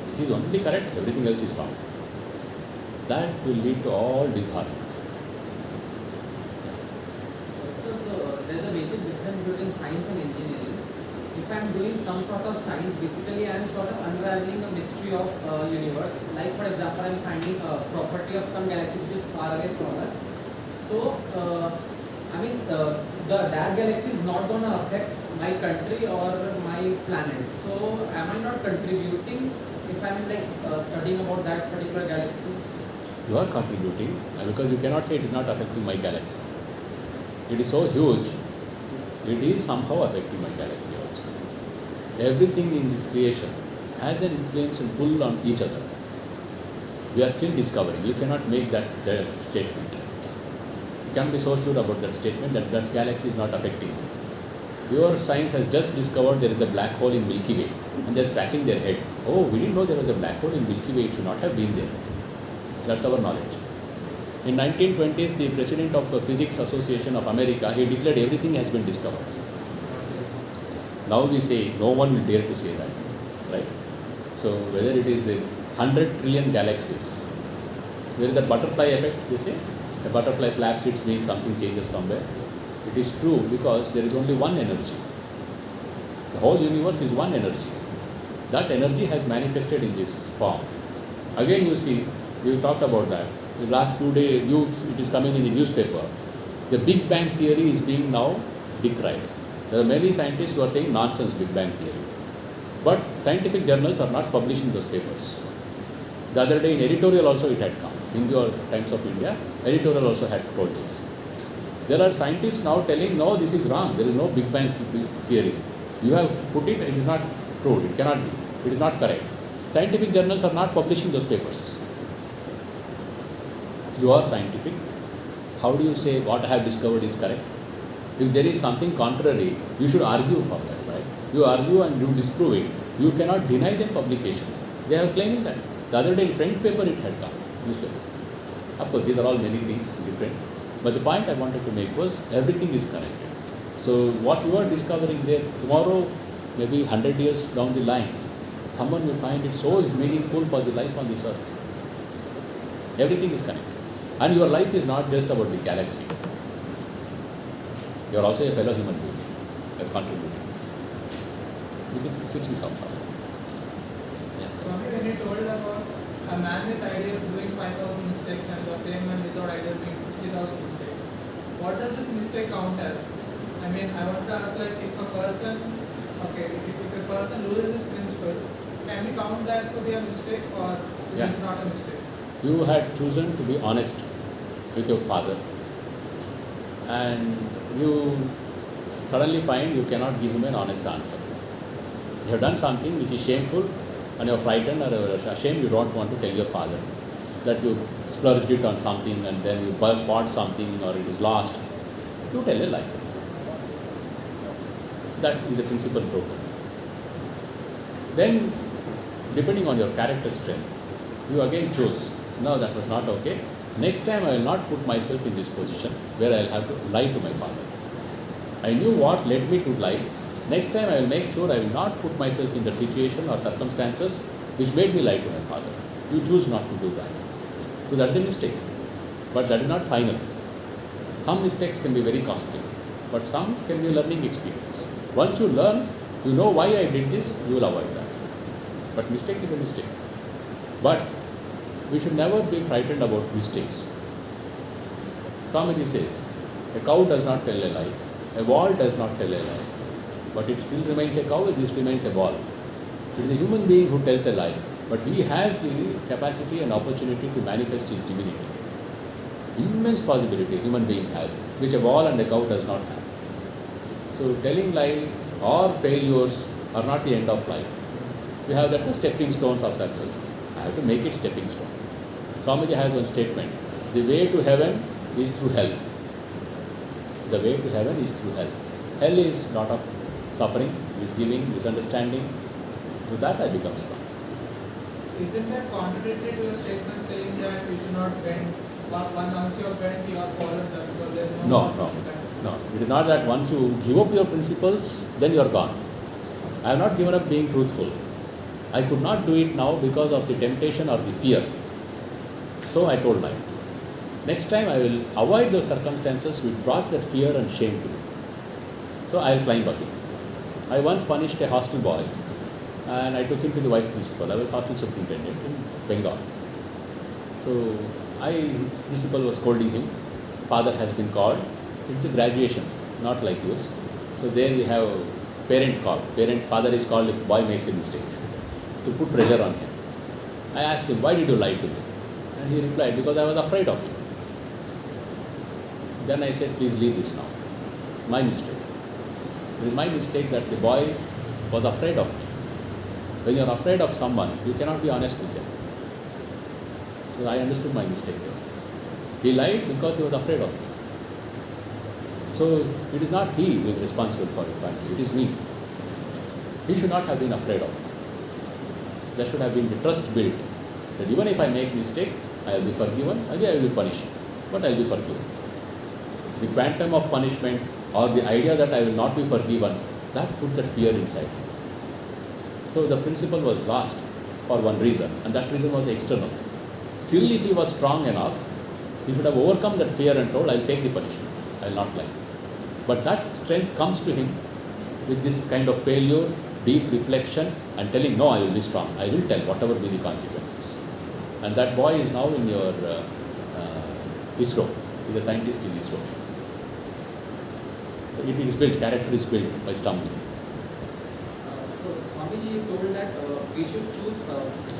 This is only correct, everything else is wrong. That will lead to all disharmony. So there's a basic difference between science and engineering. If I'm doing some sort of science, basically I'm sort of unraveling a mystery of universe. Like for example, I'm finding a property of some galaxy which is far away from us. So, that galaxy is not going to affect my country or my planet. So, am I not contributing if I'm studying about that particular galaxy? You are contributing because you cannot say it is not affecting my galaxy. It is so huge, it is somehow affecting my galaxy also. Everything in this creation has an influence and pull on each other. We are still discovering. You cannot make that statement. You can't be so sure about that statement that that galaxy is not affecting you. Your science has just discovered there is a black hole in Milky Way and they are scratching their head. Oh, we didn't know there was a black hole in Milky Way. It should not have been there. That's our knowledge. In 1920s, the president of the Physics Association of America, he declared everything has been discovered. Now we say, no one will dare to say that, right? So whether it is 100 trillion galaxies, there is that butterfly effect, they say. A butterfly flaps its wings, something changes somewhere. It is true because there is only one energy. The whole universe is one energy. That energy has manifested in this form. Again, you see, we talked about that. The last few days, it is coming in the newspaper. The Big Bang theory is being now decried. There are many scientists who are saying nonsense Big Bang theory. But scientific journals are not publishing those papers. The other day in editorial also it had come. Hindu Times of India, editorial also had told this. There are scientists now telling, no, this is wrong. There is no Big Bang theory. You have put it, it is not true. It cannot be. It is not correct. Scientific journals are not publishing those papers. You are scientific. How do you say what I have discovered is correct? If there is something contrary, you should argue for that, right? You argue and you disprove it. You cannot deny them publication. They are claiming that. The other day in French paper it had come, newspaper. Of course, these are all many things different. But the point I wanted to make was everything is connected. So what you are discovering there, tomorrow, maybe 100 years down the line, someone will find it so meaningful for the life on this earth. Everything is connected. And your life is not just about the galaxy. You are also a fellow human being, a contributor. You can switch this off. Swami, when you told about a man with ideas doing 5,000 mistakes and the same man without ideas doing 50,000 mistakes, what does this mistake count as? I mean, I want to ask, like, if a person loses his principles, can we count that to be a mistake or is it not a mistake? You had chosen to be honest with your father, and you suddenly find you cannot give him an honest answer. You have done something which is shameful, and you are frightened or you are ashamed, you don't want to tell your father that you splurged it on something and then you bought something or it is lost. You tell a lie. That is the principle broken. Then, depending on your character strength, you again choose, no, that was not okay. Next time I will not put myself in this position where I will have to lie to my father. I knew what led me to lie. Next time I will make sure I will not put myself in that situation or circumstances which made me lie to my father. You choose not to do that. So that is a mistake. But that is not final. Some mistakes can be very costly, but some can be a learning experience. Once you learn, you know why I did this, you will avoid that. But mistake is a mistake. But we should never be frightened about mistakes. Swamiji says, a cow does not tell a lie, a wall does not tell a lie, but it still remains a cow, this remains a wall. It is a human being who tells a lie, but he has the capacity and opportunity to manifest his divinity. Immense possibility a human being has, which a wall and a cow does not have. So telling lie or failures are not the end of life. We have that stepping stones of success. I have to make it stepping stone. Swamiji has one statement, the way to heaven is through hell. The way to heaven is through hell. Hell is lot of suffering, misgiving, misunderstanding. Through that I become strong. Isn't that contradictory to your statement saying that we should not bend? Once you are bent, you are fallen, so there is No. It is not that once you give up your principles, then you are gone. I have not given up being truthful. I could not do it now because of the temptation or the fear. So I told lie. Next time I will avoid those circumstances which brought that fear and shame to me. So I will climb again. I once punished a hostel boy and I took him to the vice principal. I was hostel superintendent in Bengal. So principal was scolding him. Father has been called. It's a graduation, not like yours. So there we have parent call. Father is called if boy makes a mistake, to put pressure on him. I asked him, why did you lie to me? And he replied, because I was afraid of you. Then I said, please leave this now. My mistake. It is my mistake that the boy was afraid of me. When you are afraid of someone, you cannot be honest with them. So I understood my mistake there. He lied because he was afraid of me. So it is not he who is responsible for it, frankly. It is me. He should not have been afraid of me. There should have been the trust built that even if I make mistake, I will be forgiven, again I will be punished, but I will be forgiven. The quantum of punishment or the idea that I will not be forgiven, that put that fear inside me. So the principle was lost for one reason, and that reason was external. Still, if he was strong enough, he should have overcome that fear and told, I will take the punishment, I will not lie. But that strength comes to him with this kind of failure, deep reflection, and telling, no, I will be strong. I will tell whatever be the consequences. And that boy is now in your ISRO. He is a scientist in ISRO. It is built, character is built by stumbling. So Swamiji, you told that we should choose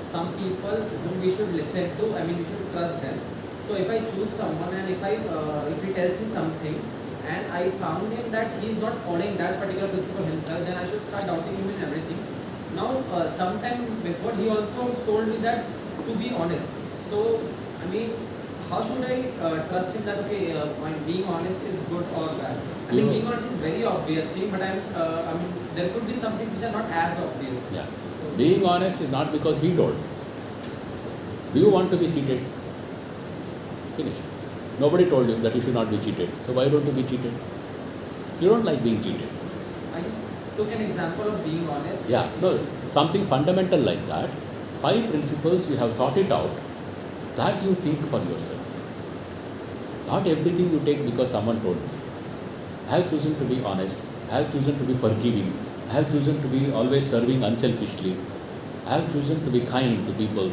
some people whom we should listen to. I mean, we should trust them. So if I choose someone and if he tells me something and I found him that he is not following that particular principle himself, then I should start doubting him in everything. Now, sometime before he also told me that to be honest. So I mean, how should I trust him that okay, being honest is good or bad? I mean, being honest is very obvious thing, but I mean, there could be some things which are not as obvious. Yeah. So, Being honest is not because he told. Do you want to be cheated? Finished. Nobody told you that you should not be cheated. So why don't you be cheated? You don't like being cheated. I just took an example of being honest. Yeah, no, something fundamental like that. 5 principles you have thought it out, that you think for yourself. Not everything you take because someone told you. I have chosen to be honest. I have chosen to be forgiving. I have chosen to be always serving unselfishly. I have chosen to be kind to people.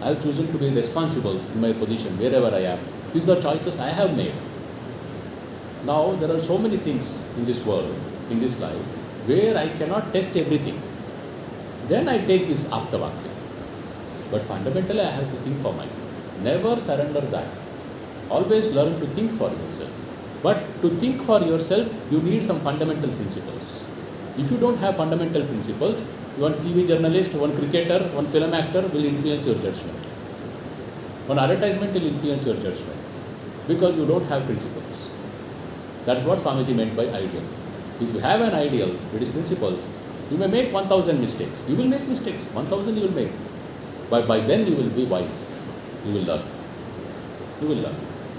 I have chosen to be responsible in my position wherever I am. These are choices I have made. Now there are so many things in this world, in this life, where I cannot test everything. Then I take this Aptavakya. But fundamentally I have to think for myself. Never surrender that. Always learn to think for yourself. But to think for yourself, you need some fundamental principles. If you don't have fundamental principles, one TV journalist, one cricketer, one film actor will influence your judgment. One advertisement will influence your judgment. Because you don't have principles. That's what Swamiji meant by ideal. If you have an ideal, it is principles, you may make 1000 mistakes. You will make mistakes. 1000 you will make. But by then you will be wise. You will learn. You will learn.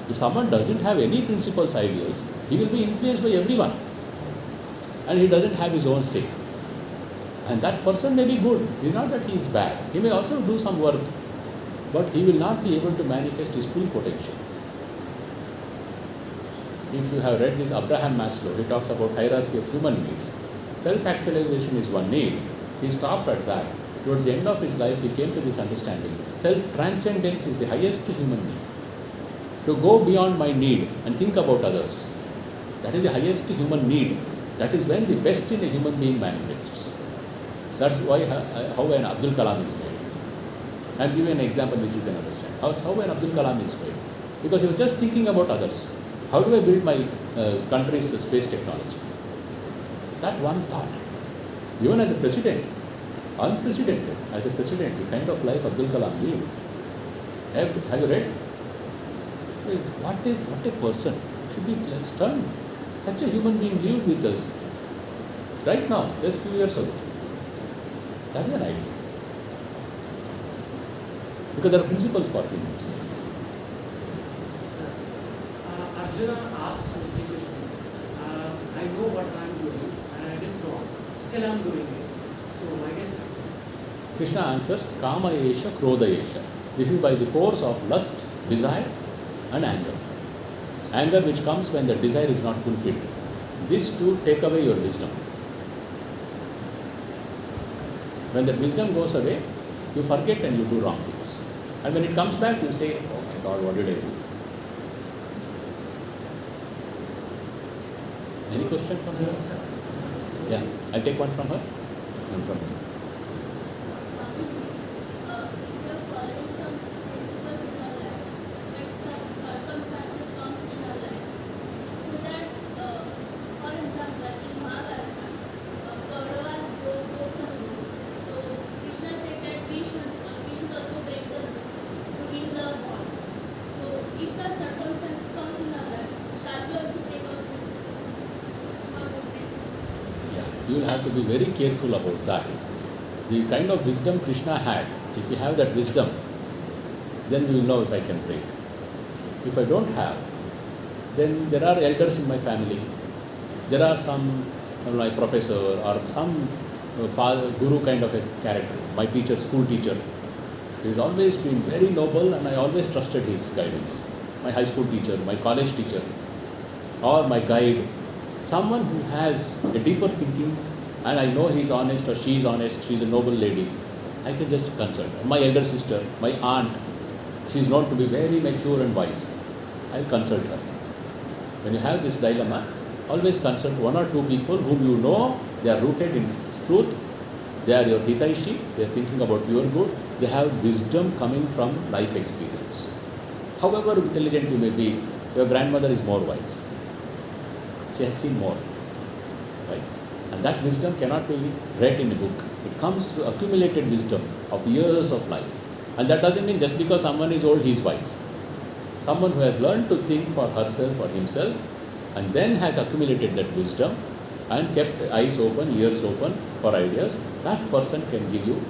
If someone doesn't have any principles, ideals, he will be influenced by everyone. And he doesn't have his own say. And that person may be good. It is not that he is bad. He may also do some work. But he will not be able to manifest his full potential. If you have read this Abraham Maslow, he talks about hierarchy of human needs. Self-actualization is one need. He stopped at that. Towards the end of his life, he came to this understanding. Self-transcendence is the highest human need. To go beyond my need and think about others. That is the highest human need. That is when the best in a human being manifests. That's why how an Abdul Kalam is made. I am giving an example which you can understand. How an Abdul Kalam is made. Because he was just thinking about others. How do I build my country's space technology? That one thought. Even as a president, unprecedented, as a president, the kind of life Abdul Kalam lived. Have you read? What a person. Should be stunned. Such a human being lived with us. Right now, just few years ago. That is an idea. Because there are principles for humans. Arjuna asked Sri Krishna, I know what I am doing and it is wrong. Still I am doing it. So why is that? Krishna answers, Kama Esha, Krodha Esha. This is by the force of lust, desire and anger. Anger which comes when the desire is not fulfilled. This too take away your wisdom. When the wisdom goes away, you forget and you do wrong things. And when it comes back, you say, oh my God, what did I do? Any question from her? Yeah, I'll take one from her. One from her. You will have to be very careful about that. The kind of wisdom Krishna had, if you have that wisdom, then you will know if I can break. If I don't have, then there are elders in my family. There are some, my professor or some father, guru kind of a character, my teacher, school teacher. He has always been very noble and I always trusted his guidance. My high school teacher, my college teacher, or my guide, Someone who has a deeper thinking, and I know he's honest or she's honest, she's a noble lady, I can just consult. My elder sister, my aunt, she's known to be very mature and wise. I'll consult her. When you have this dilemma, always consult one or two people whom you know they are rooted in truth, they are your hitaishi, they are thinking about your good, they have wisdom coming from life experience. However intelligent you may be, your grandmother is more wise. She has seen more, right? And that wisdom cannot be read in a book. It comes through accumulated wisdom of years of life. And that doesn't mean just because someone is old, he is wise. Someone who has learned to think for herself or himself and then has accumulated that wisdom and kept eyes open, ears open for ideas, that person can give you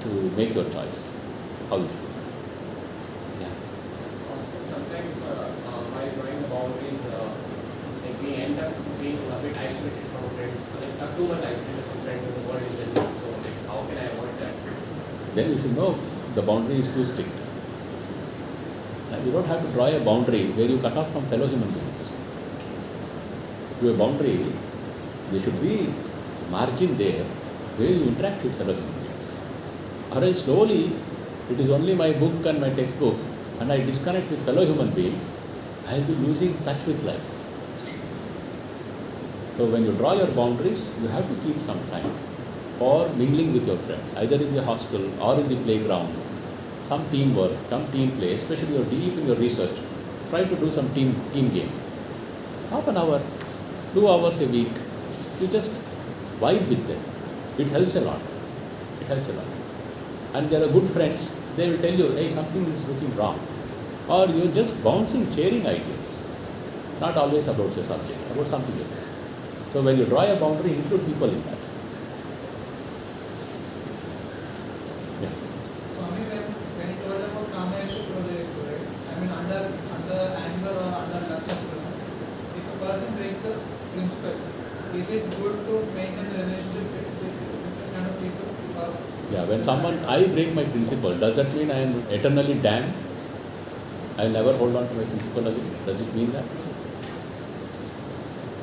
to make your choice. How you should. Yeah. Sometimes while drawing the boundaries, like we end up being a bit isolated from friends, like too much isolated from friends in the world in general. So like how can I avoid that? Then you should know the boundary is too strict. And you don't have to draw a boundary where you cut off from fellow human beings. To a boundary, there should be a margin there where you interact with fellow human beings. Or else slowly, it is only my book and my textbook, and I disconnect with fellow human beings, I will be losing touch with life. So when you draw your boundaries, you have to keep some time for mingling with your friends, either in the hostel or in the playground. Some teamwork, some team play, especially you're deep in your research, try to do some team game. Half an hour, 2 hours a week, you just vibe with them. It helps a lot. It helps a lot. And there are good friends, they will tell you, hey, something is looking wrong. Or you're just bouncing, sharing ideas. Not always about the subject, about something else. So when you draw a boundary, include people in that. Yeah. Swami, when you told about Kamayesha project, right? I mean, under anger or under lust influence, if a person breaks the principles, is it good to maintain the relationship with different kind of people? Or Yeah, when I break my principle, does that mean I am eternally damned? I will never hold on to my principle, does it mean that?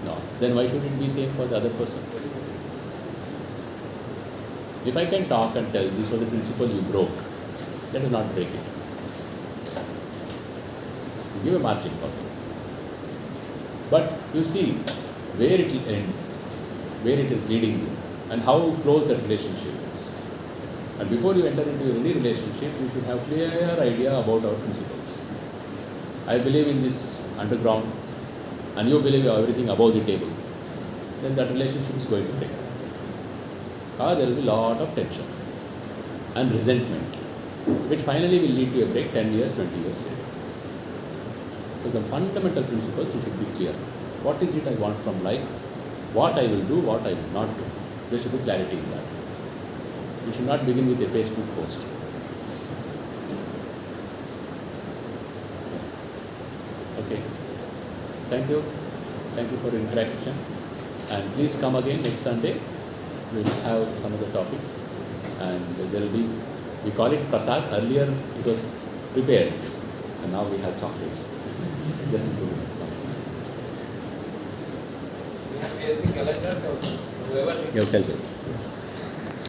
No. Then why should it be same for the other person? If I can talk and tell this was the principle you broke, let us not break it. Give a margin for it. But you see where it will end, where it is leading you, and how close that relationship is. And before you enter into any relationship, you should have clear idea about our principles. I believe in this underground, and you believe everything above the table. Then that relationship is going to break. Or there will be a lot of tension and resentment, which finally will lead to a break 10 years, 20 years later. So the fundamental principles you should be clear. What is it I want from life? What I will do, what I will not do. There should be clarity in that. You should not begin with a Facebook post. Okay. Thank you. Thank you for your interaction. And please come again next Sunday. We will have some other topics. And there will be, we call it prasad. Earlier it was prepared. And now we have chocolates. Just improving. We have basic calendars also. So whoever You tell them.